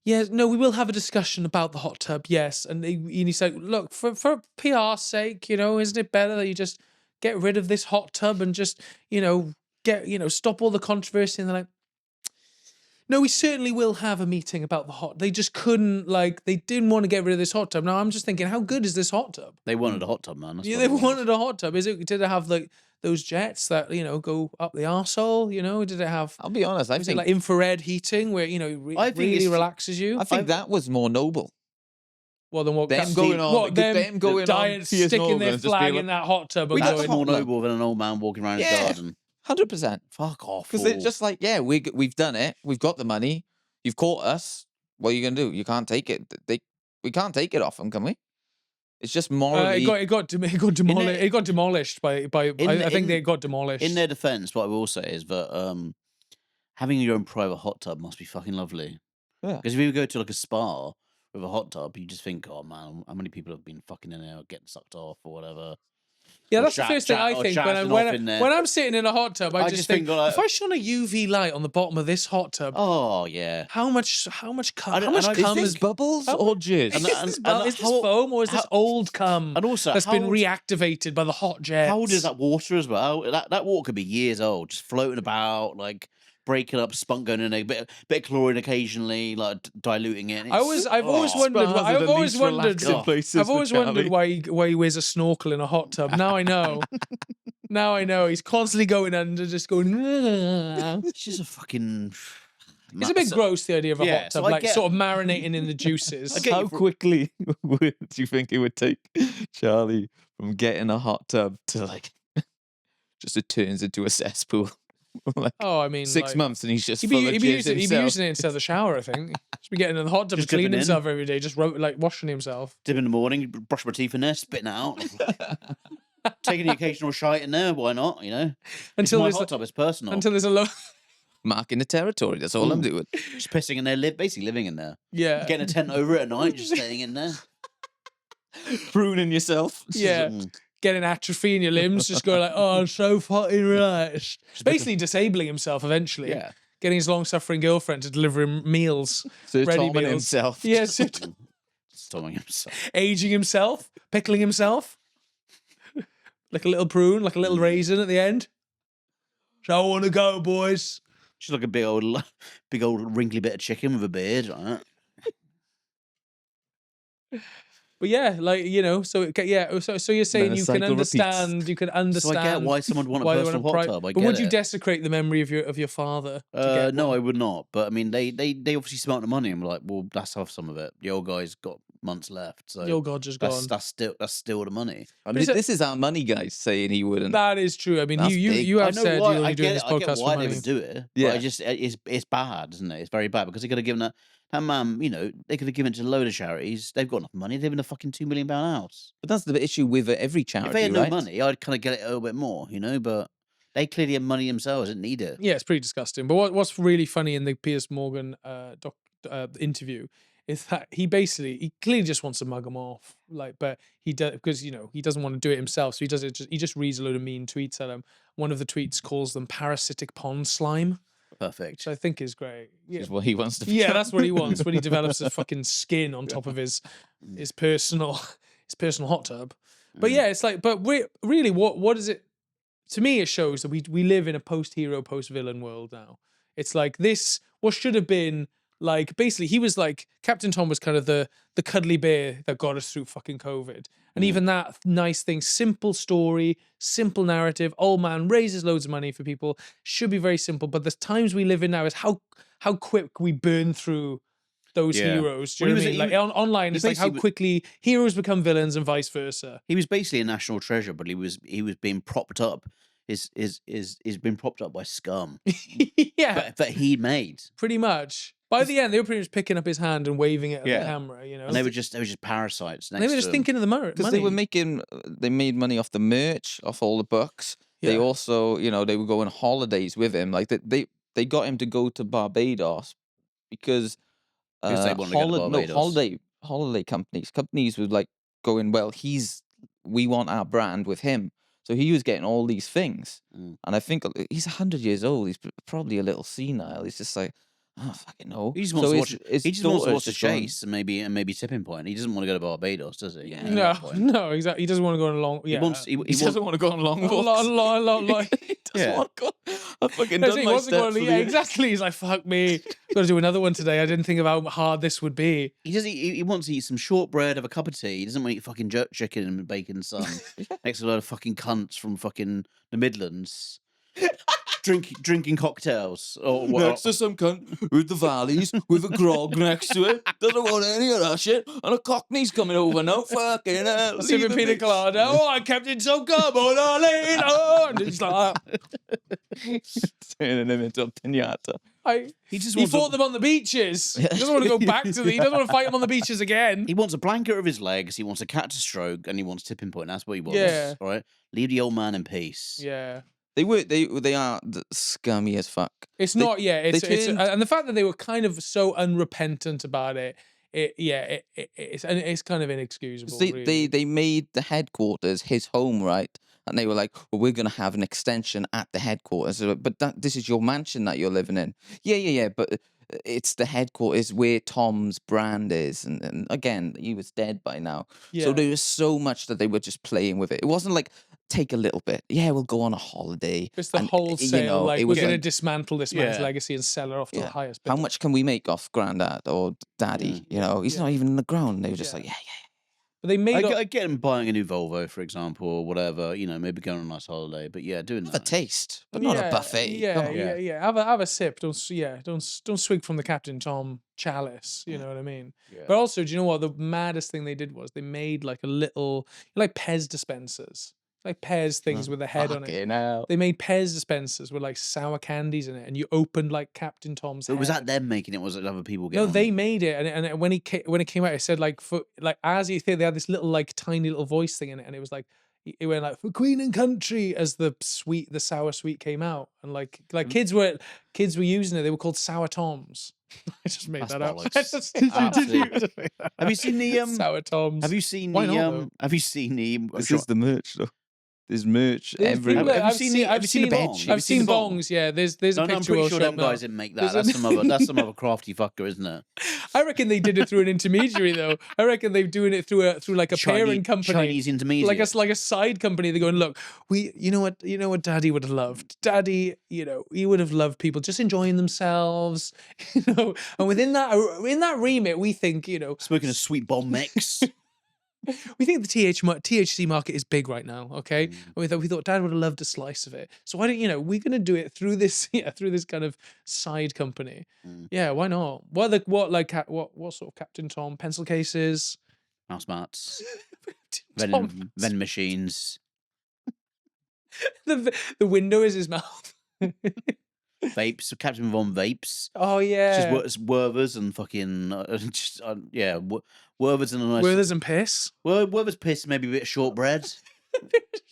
"Yes, no, we will have a discussion about the hot tub, yes." And he's like, "Look, for PR's sake, isn't it better that you just get rid of this hot tub and just, stop all the controversy?" And they're like, "No, we certainly will have a meeting about the hot." They just couldn't, they didn't want to get rid of this hot tub. Now I'm just thinking, how good is this hot tub? They wanted a hot tub, man. That's Yeah, what they it was. wanted a hot tub. Did it have those jets that go up the arsehole? Did it have? I'll be honest. I Was it think like infrared heating where I think really it's- relaxes you? I think that was more noble. Well, then what? Them Captain- going on- what, them going on dying, Piers sticking Morgan their and just flag being in like, that hot tub and "We got That's going, hot more tub." noble than an old man walking around his Yeah. garden. 100%. Fuck off. Because it's fool. just like, yeah, we've done it. We've got the money. You've caught us. What are you gonna do? You can't take it. We can't take it off them, can we? It's just morally. it got demolished. It got demolished by. I think they got demolished. In their defense, what I will say is that having your own private hot tub must be fucking lovely. Yeah. Because if you go to like a spa with a hot tub, you just think, oh man, how many people have been fucking in there or getting sucked off or whatever. Yeah, Or that's the first thing I think when I'm sitting in a hot tub. I just think like, if I shone a UV light on the bottom of this hot tub, oh yeah, how much cum Is is this bubbles or jizz? is this foam or is this old cum and also that's been reactivated by the hot jets? How old is that water as well? That water could be years old, just floating about, like breaking up, spunk going in a bit of chlorine occasionally, like diluting it. I've always wondered why he wears a snorkel in a hot tub. Now I know. Now I know. He's constantly going under, just going. It's just a fucking. It's a bit gross, the idea of a hot tub, so sort of marinating in the juices. How quickly do you think it would take Charlie from getting a hot tub to like just it turns into a cesspool? Like, I mean, 6 months and he's just he'd full be of jizz using it instead of the shower. I think he'd be getting in the hot tub, Just cleaning dipping in. himself every day, just washing himself. Dip in the morning, brush my teeth in there, spitting it out. Taking the occasional shite in there, why not? You know, Until it's my hot tub, it's personal. Until there's a marking the territory. That's all I'm doing. Just pissing in there, basically living in there. Yeah, Getting a tent over it at night, just staying in there. Pruning yourself. Yeah. Getting atrophy in your limbs, just going like, oh, I'm so fucking relaxed. Basically disabling himself eventually. Yeah. Getting his long-suffering girlfriend to deliver him meals. Sir ready Tom and meals. himself. Yes. Storming himself. Aging himself, pickling himself. Like a little prune, like a little raisin at the end. So I want to go, boys. She's like a big old wrinkly bit of chicken with a beard, right? But yeah, like, you know, so you're saying the you can cycle understand, you can understand. So I get why someone would want a why they personal want hot pri- tub. I But get would you it. desecrate the memory of your father? to get No, one? I would not. But I mean, they obviously smelt the money and were like, well, let's have some of it. The old guy's got months left, so The old god just gone. that's still the money. I mean, Is it- this is our money, guys, saying he wouldn't. That is true. I mean, That's big. you I have know said why. you're only I doing get this it. I get podcast why for they money. would do it. Yeah. But it's bad, isn't it? It's very bad because they could have given that man. You know, they could have given it to a load of charities. They've got enough money. They live in a fucking £2 million house. But that's the issue with every charity, If they had right? no money, I'd kind of get it a little bit more, you know. But they clearly have money themselves. Didn't need it. Yeah, it's pretty disgusting. But what's really funny in the Piers Morgan interview is that he clearly just wants to mug him off, like, but he does because you know he doesn't want to do it himself, so he just reads a load of mean tweets at him. One of the tweets calls them parasitic pond slime, Perfect. which I think is great. Yeah, Is what he wants to yeah, become. that's what he wants when he develops a fucking skin on top of his personal hot tub. But yeah, it's like, but really, what is it? To me, it shows that we live in a post-hero, post-villain world now. It's like this, what should have been, like, basically, he was like, Captain Tom was kind of the cuddly bear that got us through fucking COVID. And even that nice thing, simple story, simple narrative, old man raises loads of money for people, should be very simple. But the times we live in now is how quick we burn through those Yeah. heroes. Do you know what I mean? Like online, he it's like how basically- quickly heroes become villains and vice versa. He was basically a national treasure, but he was being propped up. Is been propped up by scum Yeah, that he made, pretty much. By the end, they were pretty much picking up his hand and waving it at the Yeah. camera, you know. and they were just parasites. And they were just thinking of the money. Because they were they made money off the merch, off all the books. They Yeah. also, you know, they were going holidays with him. Like they got him to go to Barbados because Because they wanted to go to Barbados. holiday companies were like going, well, we want our brand with him. So he was getting all these things. Mm. And I think he's 100 years old. He's probably a little senile. He's just like, oh, fucking no. He just wants to watch. his He just wants to daughter's watch the just going, chase and maybe Tipping Point. He doesn't want to go to Barbados, does he? Yeah. At that point. No, exactly. He doesn't want to go on a long. Yeah, He wants. He He wants. doesn't want to go on long a walks. lot. He doesn't Yeah. want to go. I fucking No, done he my wasn't steps going. for Yeah, the- exactly. He's like, fuck me. Got to do another one today. I didn't think of how hard this would be. He wants to eat some shortbread, have a cup of tea. He doesn't want to eat fucking jerk chicken and bacon and sun next to a load of fucking cunts from fucking the Midlands. Drinking cocktails or what? Next to some cunt with the valleys with a grog next to it. Doesn't want any of that shit. And a cockney's coming over now. Fucking hell. leave Sipping the pina bitch. colada. Oh, I kept it so come on, Arlene. Oh, and he's like, Turning him into a pinata. He just he wants fought them on the beaches. He doesn't want to go back to he doesn't want to fight them on the beaches again. He wants a blanket of his legs. He wants a cat to stroke, and he wants Tipping Point. That's what he wants. Yeah. All right. Leave the old man in peace. Yeah. They are scummy as fuck. It's They- not, yeah. It's turned- and the fact that they were kind of so unrepentant about it it's kind of 'Cause inexcusable. they, really. they made the headquarters his home, right? And they were like, well, we're going to have an extension at the headquarters. But this is your mansion that you're living in. Yeah. But it's the headquarters where Tom's brand is. And again, he was dead by now. So Yeah. there was so much that they were just playing with it. It wasn't like, take a little bit. Yeah, we'll go on a holiday. It's the and, wholesale, like it we're was going to like, dismantle this man's Yeah. legacy and sell it off to the yeah, highest how bidder. much can we make off Grandad or Daddy? He's Yeah. not even in the ground. They were just Yeah. like, yeah. But they made I get him buying a new Volvo, for example, or whatever. Maybe going on a nice holiday. But yeah, doing Have a that. taste, but not a buffet. Come on. Yeah. Have a sip. Don't swig from the Captain Tom chalice. You know what I mean? Yeah. But also, do you know what the maddest thing they did was they made like a little like Pez dispensers, like Pez things with a head on it. Fucking hell. They made Pez dispensers with like sour candies in it, and you opened like Captain Tom's But was head. that them making it? Was it other people No, getting they made it, and when it came out, it said like for like as you think they had this little like tiny little voice thing in it, and it was like it went like for Queen and Country as the sour sweet came out, and like kids were using it. They were called Sour Toms. I just made That's that up. bollocks. I just made that up. Have you seen the Sour Toms? Have you seen Why the not, though? Have you seen the? This is the merch, though. There's merch There's everywhere. people- Have you I've seen seen- the- have I've you seen the seen- bong? Have I've you seen seen the bong? bongs. Yeah, there's a No, picture. I'm pretty we'll sure show them up now. guys didn't make that. There's That's a- some other crafty fucker, isn't it? I reckon they did it through an intermediary though. I reckon they're doing it through like a parent company, Chinese intermediate. like a side company. They're going, look, you know what Daddy would have loved. Daddy, he would have loved people just enjoying themselves, And within that remit, we think, Smoking a sweet bomb mix. we think the THC market is big right now. Okay, and we thought Dad would have loved a slice of it. So why don't we're gonna do it through this through this kind of side company? Yeah, why not? What sort of Captain Tom pencil cases? Mouse mats. Tom- Vending machines. the window is his mouth. Vapes. Captain Von vapes. Oh yeah, Just Werthers and fucking Werthers and a nice. Werthers and piss. Werthers piss, maybe a bit of shortbread.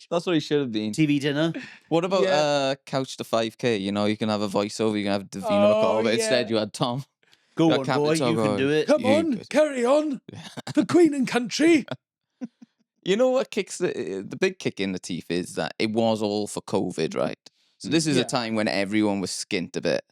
That's what he should have been. TV dinner. What about Yeah. Couch to 5K? You can have a voiceover, you can have Davina Oh, McCall, but instead yeah. you had Tom. Go Yeah, on, Captain boy, you Tom, can do it. Come You on, could. carry on. The Queen and Country. You know what kicks the big kick in the teeth is that it was all for COVID, right? So this is Yeah. a time when everyone was skint a bit.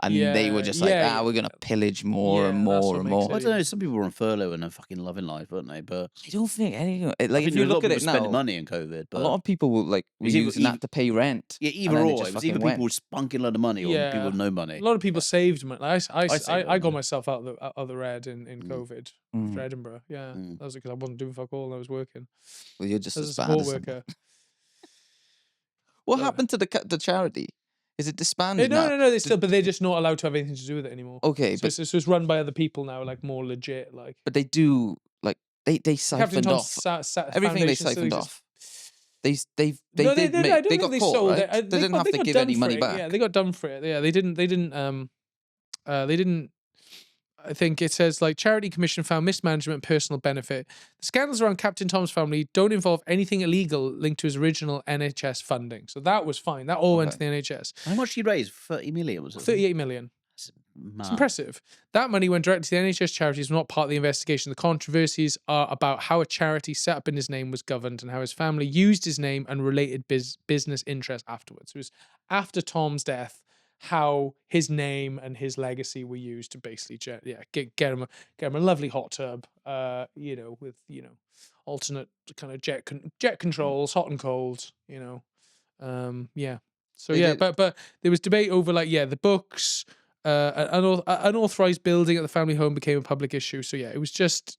And they were just like, Yeah. we're going to pillage more and Yeah, that's more what and makes more. it I don't know. Some people were on furlough and they're fucking loving life, weren't they? But I don't think anything. Like, I if think you a lot look of at people it spending now, money in COVID. But a lot of people were It's either- using that to pay rent. yeah, and either then they or. just It was fucking either went. people with spunking load of money or Yeah. people with no money. A lot of people saved money. Like, I saved got money. myself out of the red in COVID after Edinburgh. Yeah, Mm. that was because I wasn't doing fuck all and I was working Well, you're just as a as bad support as them. worker. What Yeah. happened to the charity? Is it disbanded now? No. They're just not allowed to have anything to do with it anymore. Okay, So but it's run by other people now, like more legit. Like they do they Captain siphoned Tom's off everything they Foundation still siphoned exists. off. They No, did I make, don't they think got they caught, sold right? it. They didn't have to got give done any for money it. back. Yeah, they got done for it. Yeah, they didn't. I think it says like Charity Commission found mismanagement and personal benefit. The scandals around Captain Tom's family don't involve anything illegal linked to his original NHS funding. So that was fine. That all went to the NHS. How much did you raise? 30 million, was it? 38 million. It's It's impressive. That money went directly to the NHS charities, not part of the investigation. The controversies are about how a charity set up in his name was governed and how his family used his name and related business interests afterwards. It was after Tom's death how his name and his legacy were used to basically get him a lovely hot tub, with alternate kind of jet controls, hot and cold, So They yeah, did- but there was debate over the books. An unauthorized building at the family home became a public issue. So yeah, it was just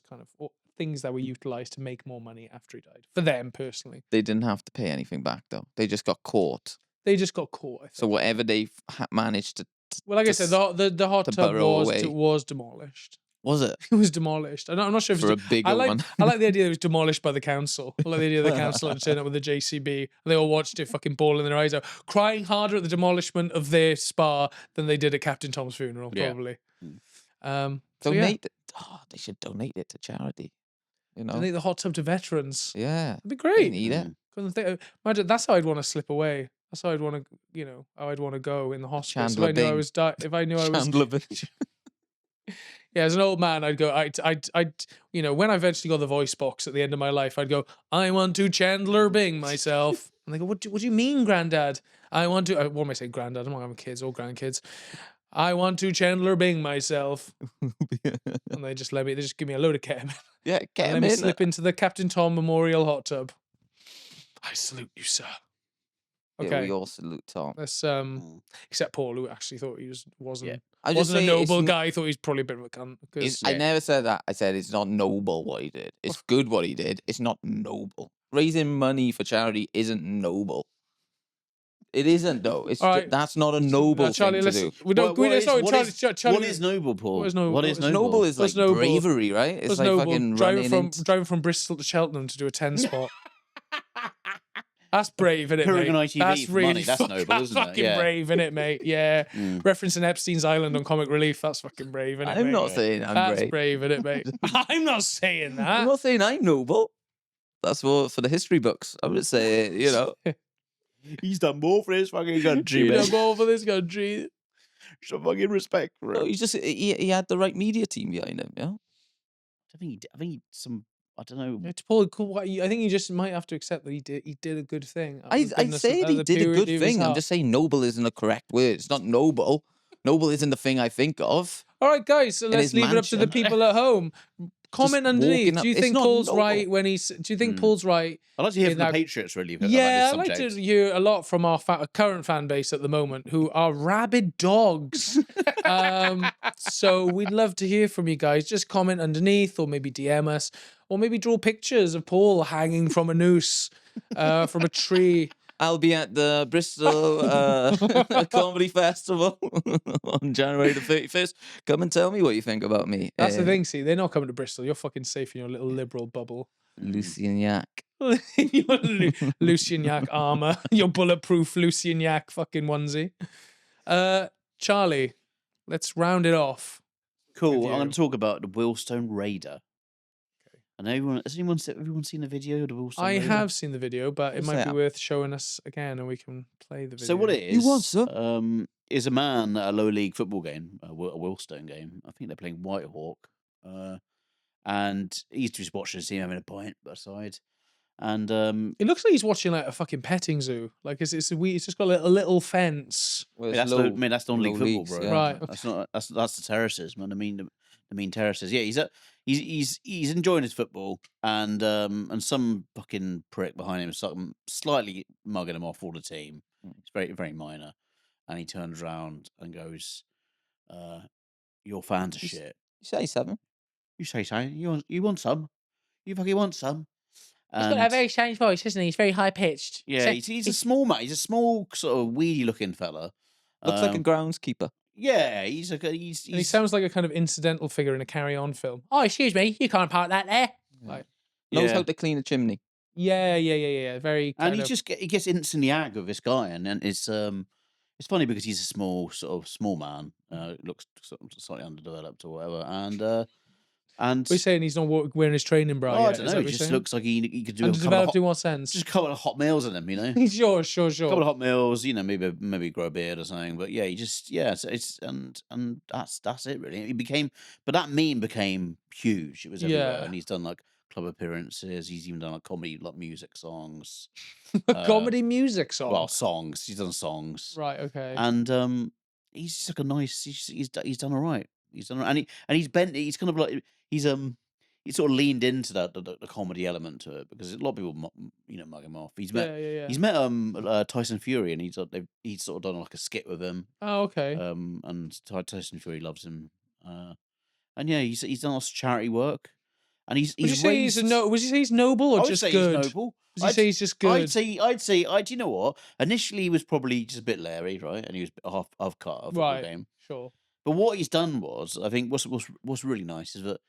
kind of things that were utilized to make more money after he died. For them personally, They didn't have to pay anything back though. They just got caught. they just got caught. I think. So whatever they managed to Well, like I to said, s- the hot to tub burrow away. was demolished. was it It was demolished. I'm not sure if for a it's bigger I like one? I like the idea that it was demolished by the council. I like the idea that the council had turned up with a JCB and they all watched it fucking bawling their eyes out, crying harder at the demolishment of their spa than they did at Captain Tom's funeral, Yeah. probably. So yeah, Donate it. Oh, they should donate it to charity. donate the hot tub to veterans. Yeah. That'd be They great. need it. Couldn't think. Imagine that's how I'd want to slip away. That's how I'd want to, how I'd want to go in the hospital. Chandler If I knew I Bing. was if I knew I was Chandler Bing. Yeah, as an old man, I'd go. You know, when I eventually got the voice box at the end of my life, I'd go. I want to Chandler Bing myself, and they go, What do you mean, Granddad? I want to. What am I saying, Granddad? I'm not having kids or grandkids. I want to Chandler Bing myself, and they just let me. They just give me a load of ketamine Yeah, and get let him me in. slip into the Captain Tom Memorial hot tub. I salute you, sir. Yeah, Okay, we all salute Tom. let's Mm. except Paul, who actually thought he wasn't. Yeah. I just Wasn't a say noble it's, guy. He thought he was probably a bit of a cunt. Because I Yeah. never said that. I said it's not noble what he did. It's good what he did. It's not noble. Raising money for charity isn't noble. It isn't though. It's All right. that's not a noble Charlie, thing to let's. do. We don't. What Let's not. is- Charlie, what is noble, Paul? what is noble? What What is is noble? Noble is What's like noble? bravery, right? It's What's like noble? fucking running Driving from Bristol to Cheltenham to do a 10 spot. That's brave, innit, Touring mate? on ITV That's for really money, that's noble, that's isn't it? fucking Yeah. brave, innit, mate? Yeah. Mm. Referencing Epstein's Island on Comic Relief. That's fucking brave, innit, I'm mate? not saying I'm That's brave. brave, innit, mate? I'm not saying I'm that. not saying I'm noble. That's for the history books. I would say, you know, He's done more for his fucking country, You man. don't go over this country. Some fucking respect for no, him. he's just he had the right media team behind him. Yeah, I think I don't know. It's Paul. I think you just might have to accept that he did a good thing. out of the I goodness said of he the did a purity good of his thing. I'm heart. just saying noble isn't the correct word. It's not noble. Noble isn't the thing I think of. All right, guys. So let's his leave it up to the mansion. people at home. Comment underneath. walking Do you up- it's think not Paul's noble. right when he's? Do you think Mm. Paul's right? I'd like to hear in from the that- Patriots, really. Yeah, about I'd like this to subject. hear a lot from our current fan base at the moment, who are rabid dogs. So we'd love to hear from you guys. Just comment underneath, or maybe DM us, or maybe draw pictures of Paul hanging from a noose from a tree. I'll be at the Bristol Comedy Festival on January the 31st. Come and tell me what you think about me. That's the thing. See, they're not coming to Bristol. You're fucking safe in your little liberal bubble. Lucian Yak. Your Lucian Yak armor, your bulletproof Lucian Yak fucking onesie. Charlie, let's round it off. Cool. with I'm going you. to talk about the Wealdstone Raider. And has everyone seen the video of the Wealdstone I Raider? have seen the video, but it What's might be that? worth showing us again, and we can play the video. So what it is? You want, sir? Is a man at a low league football game, a Wealdstone game. I think they're playing Whitehawk, and he's just watching the team having a pint beside, and It looks like he's watching like a fucking petting zoo. Like it's just got a little fence. Well, that's low- that's non-league low football, leagues, bro. yeah. Right, That's not that's the terraces, man. The mean terraces. Yeah, he's enjoying his football, and some fucking prick behind him, slightly mugging him off all the team. It's very very minor, and he turns around and goes, "Your fans are He's- shit." You say seven. You say so. You want some? You fucking want some? He's got a And- very strange voice, isn't he? He's very high pitched. yeah, he's a small man. He's a small sort of weedy looking fella. Looks like a groundskeeper. Yeah, he's And he sounds like a kind of incidental figure in a Carry On film. Oh, excuse me, you can't park that there. Like, Knows yeah. how to clean a chimney. yeah. Very. And Kind he of, he gets instantly ag of this guy, and then it's funny because he's a small man, looks slightly underdeveloped or whatever, and We're saying he's not wearing his training bra. oh, I yet, don't is know, that he what you're just saying? looks like he could do a couple of Underdeveloped hot, in what sense? just a couple of hot meals on him, you know. Sure. Couple of hot meals, you know, maybe grow a beard or something. But yeah, it's and that's it really. But that meme became huge. It was everywhere, Yeah. and he's done like club appearances. He's even done like comedy, like music songs. Comedy music song. Well, songs. He's done songs, Right. Okay. and he's just like a nice. He's done all right. He's done, and he's bent. He's kind of like he's sort of leaned into the comedy element to it because a lot of people mug him off. He's met yeah. He's met Tyson Fury, and he's sort of done like a skit with him. Oh, okay. And Tyson Fury loves him. And yeah, he's done lots of charity work, and he's Would you say raised. would you say he's noble or I would just say good? he's noble. Would you say he's just good? I'd say. Do you know what? Initially, he was probably just a bit leery, right? And he was half cut of the Right. game. Sure. But what he's done was, I think, what's really nice is that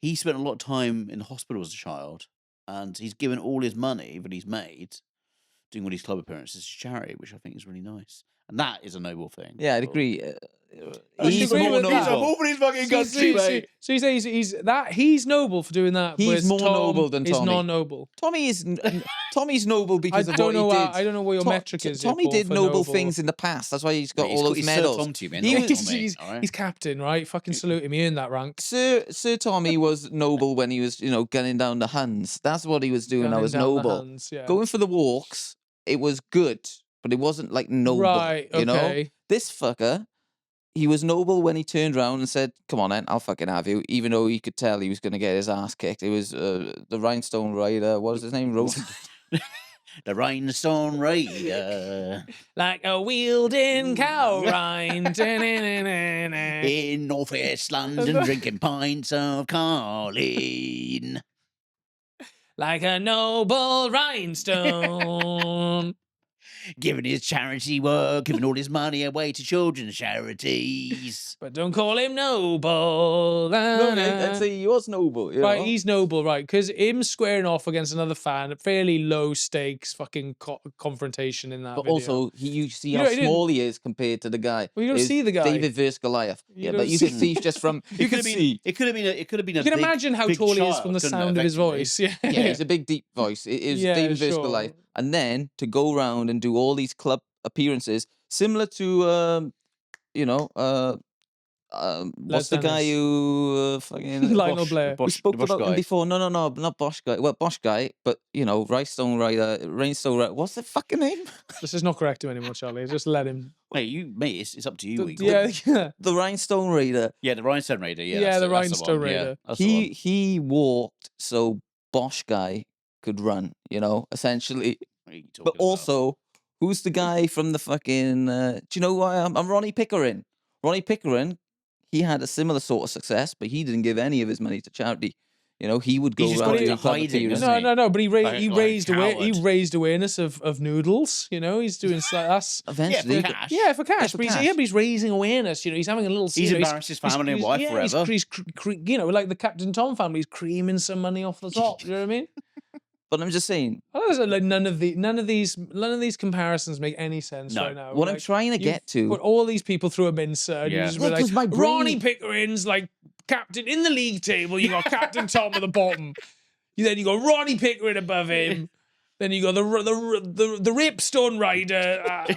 he spent a lot of time in hospital as a child, and he's given all his money that he's made doing all these club appearances to charity, which I think is really nice. And that is a noble thing. Yeah, I'd agree. I should He's agree more with that. noble. for his fucking So you say he's noble for doing that. He's whereas more Tom noble than is Tommy. non-noble. Tommy's noble because of what he did. I don't know what your metric is. Tommy did noble things in the past. That's why he's got all those medals. Tom to you, man. He not was- Tommy, He's all right? captain, right? Fucking salute him. He earned that rank. Sir Tommy was noble when he was, gunning down the Huns. That's what he was doing. I Gunning was down the noble. Huns, yeah. Going for the walks, it was good, but it wasn't like noble. Right, You know, okay. this fucker, he was noble when he turned around and said, "Come on, then, I'll fucking have you." Even though he could tell he was going to get his ass kicked. It was the Rhinestone Raider. What was his name? The Rhinestone Raider Like a wielding cow rind. in Northwest London drinking pints of Carling. Like a noble rhinestone. Giving his charity work, giving all his money away to children's charities. But don't call him noble. No, I'd say he was noble. Right, he's noble, right? Because him squaring off against another fan, fairly low stakes fucking confrontation in that But video. also, you see You how know, he didn't- small he is compared to the guy. Well, you don't It was see the guy. David versus Goliath. You Yeah, don't but you see- can see just from It could have been. It could have been. It could have been. you can imagine how tall he is from the sound of his voice. Yeah, Yeah, it's a big deep voice. It is Yeah, David versus sure. Goliath, and then to go around and do all these club appearances, similar to what's the guy Dennis. who fucking Lionel Blair. we spoke Bosch about him guy. before. No, not Bosch guy. Well, Bosch guy, but Rhinestone Raider. What's the fucking name? Let's just not correct him anymore, Charlie. Just let him. Mate, it's up to you. Igor. Yeah. The Rhinestone Raider. Yeah, the Rhinestone Raider. Yeah, Yeah, that's the that's Rhinestone one, yeah, Raider. that's the one. He walked so Bosch guy could run. Essentially. What are you talking But about? also, who's the guy from the fucking? Do you know who I am? I'm Ronnie Pickering. Ronnie Pickering. He had a similar sort of success, but he didn't give any of his money to charity. He would go He's just around got and do into club hiding, appearances. isn't No. But he Like raised coward. raised awareness of noodles. He's doing that's. Eventually, Yeah, for cash. Yeah, for cash. for but cash. he's raising awareness. He's having a little. He's embarrassed his family and wife forever. He's like the Captain Tom family. He's creaming some money off the top. You know what I mean? but I'm just saying, I don't know, like none of these comparisons make any sense No. right now. what I'm Like, trying to you get to. put all these people through a mincer, and you Yeah. just Yeah, be 'cause my like, brain- Ronnie Pickering's like captain in the league table. You got Captain Tom at the bottom. Then you got Ronnie Pickering above him. Then you got the Wealdstone Raider at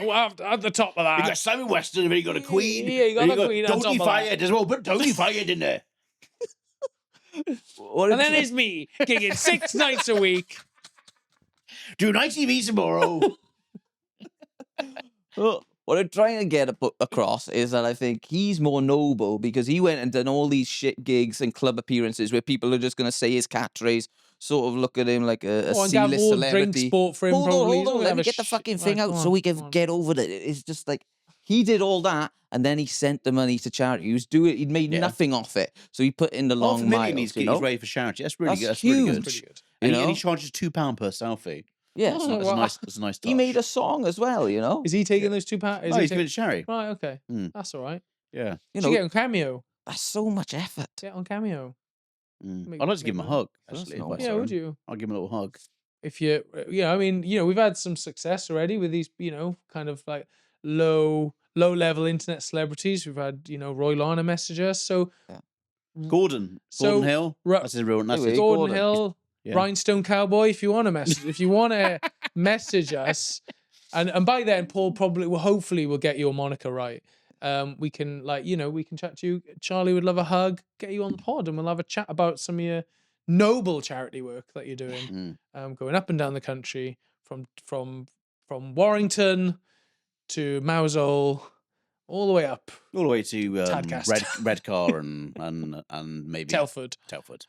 the top of that. You got Simon Weston, and then you got a Queen. Yeah, you got and the Queen on top Tony of that. Fired as well. Put Tony Fired in there. What And I'm then there's me gigging 6 nights a week. Do night TV tomorrow. What I'm trying to get across is that I think he's more noble because he went and done all these shit gigs and club appearances where people are just going to say his catchphrase, sort of look at him like a Oh, and have C-list all drink celebrity. sport for him. Hold probably. on, let me get the fucking thing out so we can get over it. It's just like he did all that and then he sent the money to charity. He'd made Yeah. nothing off it, so he put in the long Half a million miles. he's raised for charity. That's really That's good. That's really huge. good. Pretty good. And, You he, and he know? charges £2 per selfie. Yeah, That's, Oh, that's, well, a nice. That's a nice touch. he made a song as well. Is he taking those £2? Oh, he's giving it to charity. Right, okay. Mm. That's all right. Yeah. You Should know, get on Cameo. that's so much effort. Get on Cameo. Mm. Make- I'd like to give him a make hug. That's Actually, not if I bad. Yeah, saw would him. you? I'll give him a little hug. If you, I mean, we've had some success already with these, kind of like low level internet celebrities. We've had, Roy Lana message us. So Gordon So, Hill. Ru- That's his real. That's Anyway, his, Gordon Gordon. Hill, Yeah. Rhinestone Cowboy, if you want to message us, and by then Paul probably will hopefully will get your moniker right. We can we can chat to you. Charlie would love a hug, get you on the pod, and we'll have a chat about some of your noble charity work that you're doing, going up and down the country from Warrington to Mousehole, all the way up all the way to Tadcast. Redcar and maybe Telford. Telford.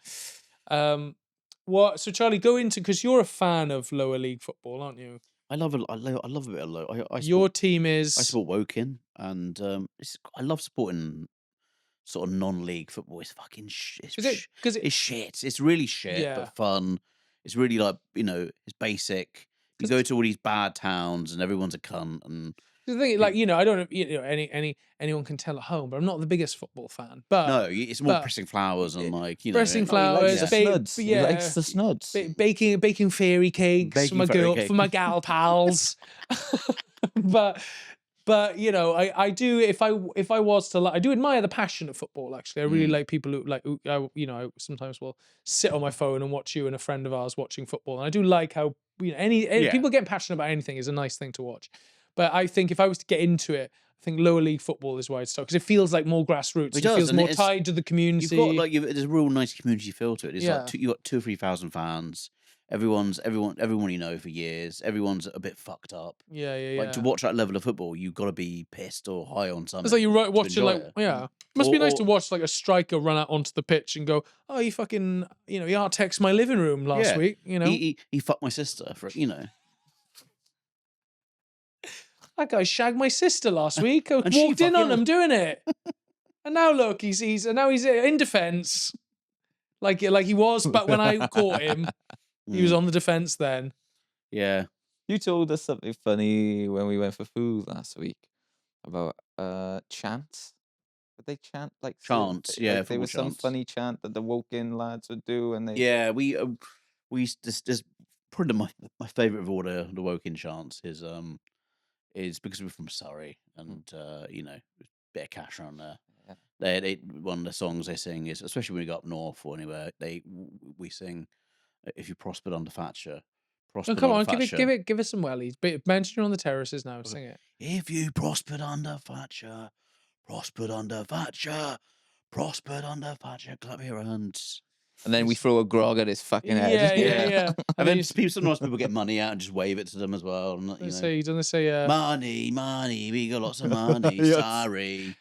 So Charlie, go into, because you're a fan of lower league football, aren't you? I love a bit of low. I Your support, team is I support Woking, and I love supporting sort of non-league football. It's fucking because it's shit. It's really shit, Yeah. but fun. It's really like it's basic. You go to all these bad towns and everyone's a cunt, and the thing, like I don't know, anyone can tell at home, but I'm not the biggest football fan. But no, it's more but- pressing flowers and like pressing it- flowers, the snuds. He yeah, likes the snuds. baking fairy cakes Baking for my fairy girl cake. for my gal pals. but But you know, I do if I was to I do admire the passion of football. Actually, I really like people who I sometimes will sit on my phone and watch you and a friend of ours watching football, and I do like how any Yeah. people getting passionate about anything is a nice thing to watch. But I think if I was to get into it, I think lower league football is where I'd start because it feels like more grassroots. It It does, feels and more it's- tied to the community. You've got there's a real nice community feel to it. It's Yeah. like you got 2,000 or 3,000 fans. Everyone you know for years. Everyone's a bit fucked up. yeah. Like to watch that level of football, you've got to be pissed or high on something. It's like you to watch it enjoy like it. yeah. It must be nice to Or- watch like a striker run out onto the pitch and go, oh, you fucking he Artex my living room last Yeah. week. You know He fucked my sister for that guy shagged my sister last week. I And she walked in on fucking- him doing it, and now look, he's in defence, like he was. But when I caught him, he was on the defence then. Yeah. You told us something funny when we went for food last week about chants. Would they chant like Chants, yeah, Like there was football some chants. funny chant that the woken lads would do, and they Yeah, we this probably my favourite of all the Woking chants is because we're from Surrey and bit of cash around there. Yeah. They one of the songs they sing is, especially when we go up north or anywhere, we sing if you prospered under Thatcher. Oh, Prospered come on, under Thatcher. give it some wellies. But mention you're on the terraces now. Sing it. If you prospered under Thatcher, prospered under Thatcher, prospered under Thatcher, clap your hands. and then we throw a grog at his fucking head. Yeah. And then sometimes people get money out and just wave it to them as well. And, Don't they say money, we got lots of money. Yes. Sorry.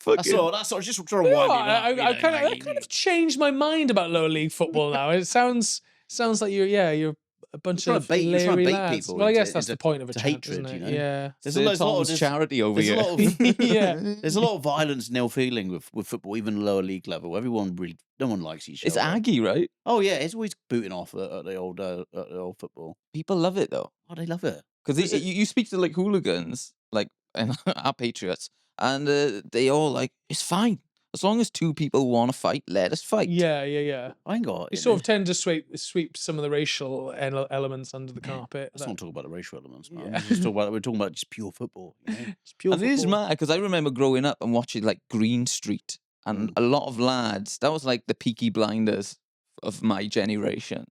Fucking- That's all. Just trying to You know wind what? it up. I kind of changed my mind about lower league football now. It sounds like you're a bunch You're of trying to leery bait lads. people Well, I into- guess that's the into- point of a to chant, hatred, isn't it? you know? Yeah. There's Sir a lot Tom's of charity over there's a here. lot of Yeah. there's a lot of violence and ill feeling with football, even lower league level. No one likes each It's other. Aggie, right? Oh yeah, it's always booting off at the old football. People love it though, Oh, they love it. because you speak to like hooligans, like and our patriots, and they all like it's fine as long as two people want to fight. Let us fight. Yeah. I ain't got. You sort of tend to sweep some of the racial elements under the carpet. Let's not talk about the racial elements, man. Yeah. We're talking about just pure football. It's pure And it is football. mad because I remember growing up and watching like Green Street, and a lot of lads. That was like the Peaky Blinders of my generation.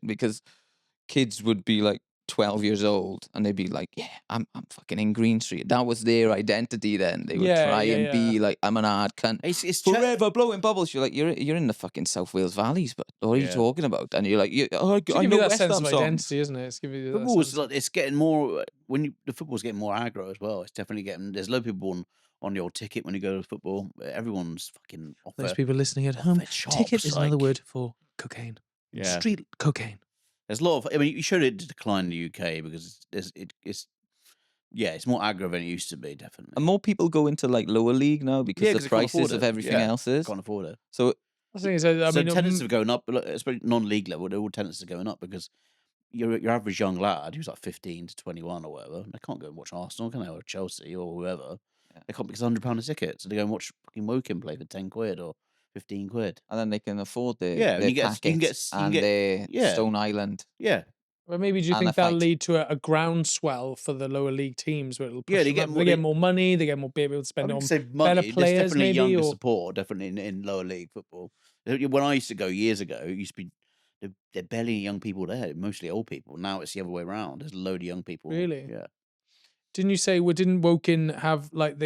Because kids would be like 12 years old and they'd be like, "Yeah, I'm fucking in Green Street." That was their identity then. They would Yeah, try yeah, and be like, "I'm an hard cunt." It's Forever blowing bubbles. You're like, you're in the fucking South Wales valleys, but what are you Yeah. talking about? And you're like, I Give you know that West sense Ham of songs. identity, isn't it? It's giving you that Football's sense. like, it's getting more the football's getting more aggro as well. It's definitely getting. There's a lot of people on the old ticket when you go to football. Everyone's fucking off Those their, people listening at off home, their chops, ticket is another like- word for cocaine. Yeah. Street cocaine. There's a lot of. I mean, you showed it to decline in the UK because it's more aggro than it used to be. Definitely. And more people go into like lower league now because Yeah, the 'cause they can't afford prices of it. everything Yeah, else is. Can't afford it. So I think it's, I So mean, tendencies are going up, but especially non-league level, they're all tendencies are going up because your average young lad who's like 15 to 21 or whatever, they can't go and watch Arsenal, can they, or Chelsea or whoever? Yeah. They can't because £100 a ticket, so they go and watch fucking Woking play for 10 quid or 15 quid. and then they can afford their, Yeah, and their you get- you can get- packets you can and get- their yeah. Stone Island. Yeah, Well, maybe do you and think a that'll fight. lead to a groundswell for the lower league teams where it'll push Yeah, they them get up? more- They they- get more money, they get more be able to I spend it on wouldn't say money. better There's players, definitely maybe, younger or support, definitely in lower league football. When I used to go years ago, it used to be there barely any young people there, mostly old people. Now it's the other way around. There's a load of young people. Really? Yeah. didn't you say didn't Woking have like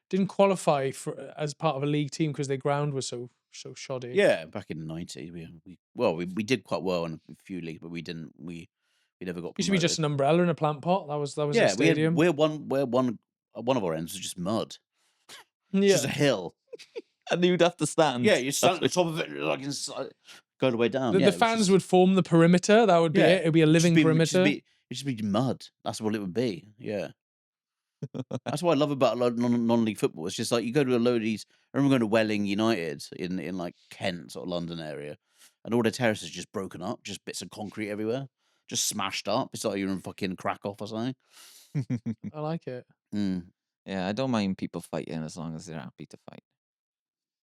didn't qualify for as part of a league team because their ground was so shoddy? Yeah, back in the 90s, we did quite well in a few leagues, but we didn't. We never got. Used to be just promoted. an umbrella and a plant pot. That was the Yeah, stadium. where one of our ends was just mud, yeah. just a hill. And you'd have to stand. Yeah, you stand at the top of it, like inside, go the way down. The, yeah, the it was fans just- would form the perimeter. That would be Yeah, it. It'd be a living perimeter. It'd just be mud. That's what it would be. Yeah. That's what I love about a lot of non-league football. It's just like you go to a load of these. I remember going to Welling United in like Kent, sort of London area, and all the terraces just broken up, just bits of concrete everywhere, just smashed up. It's like you're in fucking Krakow or something. I like it. Mm. Yeah, I don't mind people fighting as long as they're happy to fight.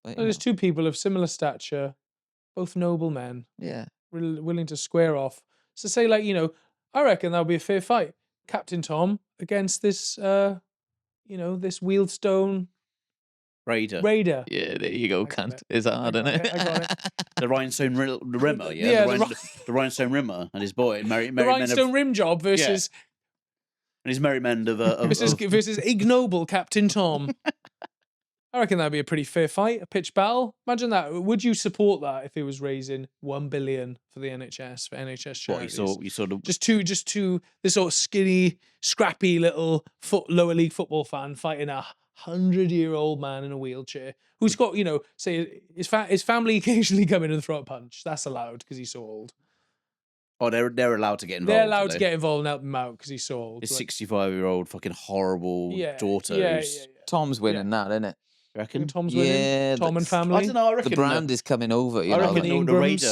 But, Well, there's two people of similar stature, both noble men, yeah. willing to square off. So say I reckon that'll be a fair fight. Captain Tom against this, this Wealdstone Raider. Raider. Yeah, there you go, I got cunt. it. It's hard, isn't it? I got it. The rhinestone rimmer, yeah? Yeah, The rhinestone rimmer and his boy, merry The men rhinestone of, rim job versus and his merry men of versus ignoble Captain Tom. I reckon that'd be a pretty fair fight, a pitch battle. Imagine that. Would you support that if it was raising $1 billion for the NHS, for NHS what charities? you sort of Just two this sort of skinny, scrappy little lower league football fan fighting a 100-year-old man in a wheelchair who's got, say his family occasionally come in and throw a punch. That's allowed because he's so old. Oh, they're allowed to get involved. They're allowed to get involved and help him out because he's so old. His 65-year-old fucking horrible daughter. who's- Tom's winning that, isn't it? You reckon? Tom's winning. Tom and family. I don't know. I reckon The brand is coming over. You I know, reckon like- the Raider.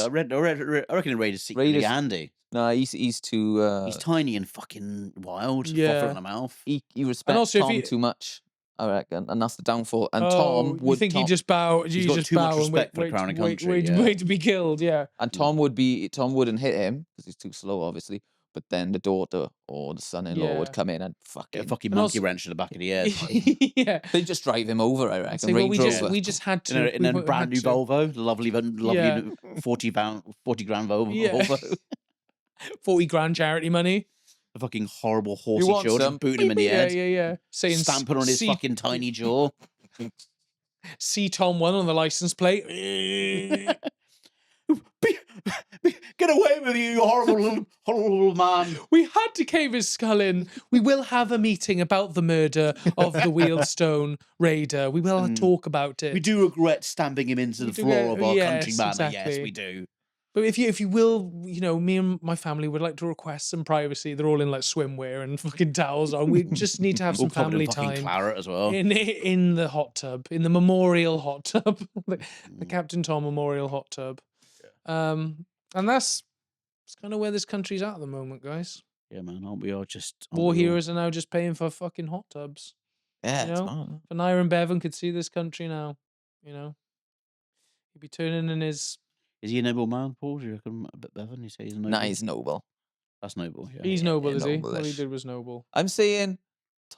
I reckon the Raider's secretly Raider's- handy. No, he's too. He's tiny and fucking wild. Yeah. Frother in the mouth. He respects also if Tom he- too much, I reckon, and that's the downfall. And Oh, Tom you would. think Tom, he just bow? He's You got just too much bow and respect for the wait, Crown and wait, Country, wait, yeah. wait to be killed. Yeah. and Tom wouldn't hit him because he's too slow, obviously. But then the daughter or the son-in-law Yeah. would come in and Get a fucking. fucking And monkey also- wrench in the back of the head. Yeah. They just drive him over, I reckon. Say, well, Range Rover. we just had to. In a we brand had new to. Volvo, the lovely Yeah. 40 grand Volvo. Yeah. Volvo. 40 grand charity money. A fucking horrible horsey want shoulder, some? boot him in the Yeah, head, yeah. Saying stamping on his fucking tiny jaw. See Tom 1 on the license plate. Get away with you, you horrible little man. We had to cave his skull in. We will have a meeting about the murder of the Wealdstone Raider. We will talk about it. We do regret stamping him into the do floor get- of our yes, country manor. Yes, exactly. we do. But if you will, me and my family would like to request some privacy. They're all in like swimwear and fucking towels on. We just need to have some All covered family in fucking time claret as well. in the hot tub, in the memorial hot tub, the Captain Tom Memorial hot tub. And that's kind of where this country's at the moment, guys. Yeah, man, aren't we all just... War heroes are now just paying for fucking hot tubs. Yeah, You it's know? not. If Iron Bevan could see this country now, he'd be turning in his... Is he a noble man, Paul? Do you reckon a bit Bevan? You say he's a noble? Nah, he's noble. That's noble, yeah. He's noble, yeah, is he? What he noble-ish. did was noble. I'm saying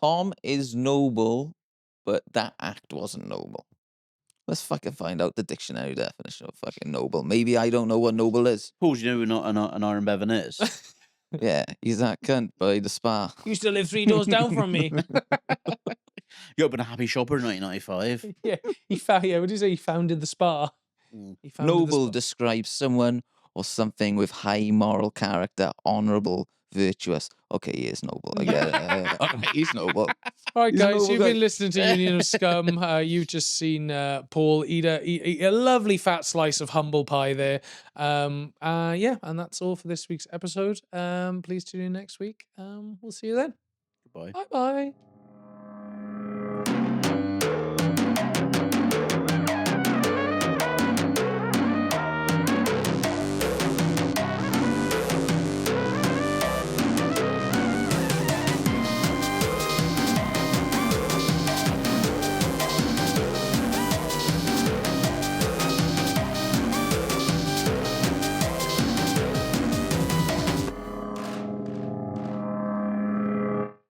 Tom is noble, but that act wasn't noble. Let's fucking find out the dictionary definition of fucking noble. Maybe I don't know what noble is. Paul, do you know who not an Iron Bevan is? Yeah, he's that cunt by the spa. He used to live 3 doors down from me. You opened a happy shopper in 1995. Yeah, what did you say? He founded the spa. He founded the Noble spa. describes someone or something with high moral character, honourable, virtuous. Okay, he is noble. I get it. Alright, he's noble. All right, He's a guys, noble you've guy. been listening to Union of Scum. You've just seen Paul eat a lovely fat slice of humble pie there. Yeah, and that's all for this week's episode. Please tune in next week. We'll see you then. Goodbye. Bye-bye.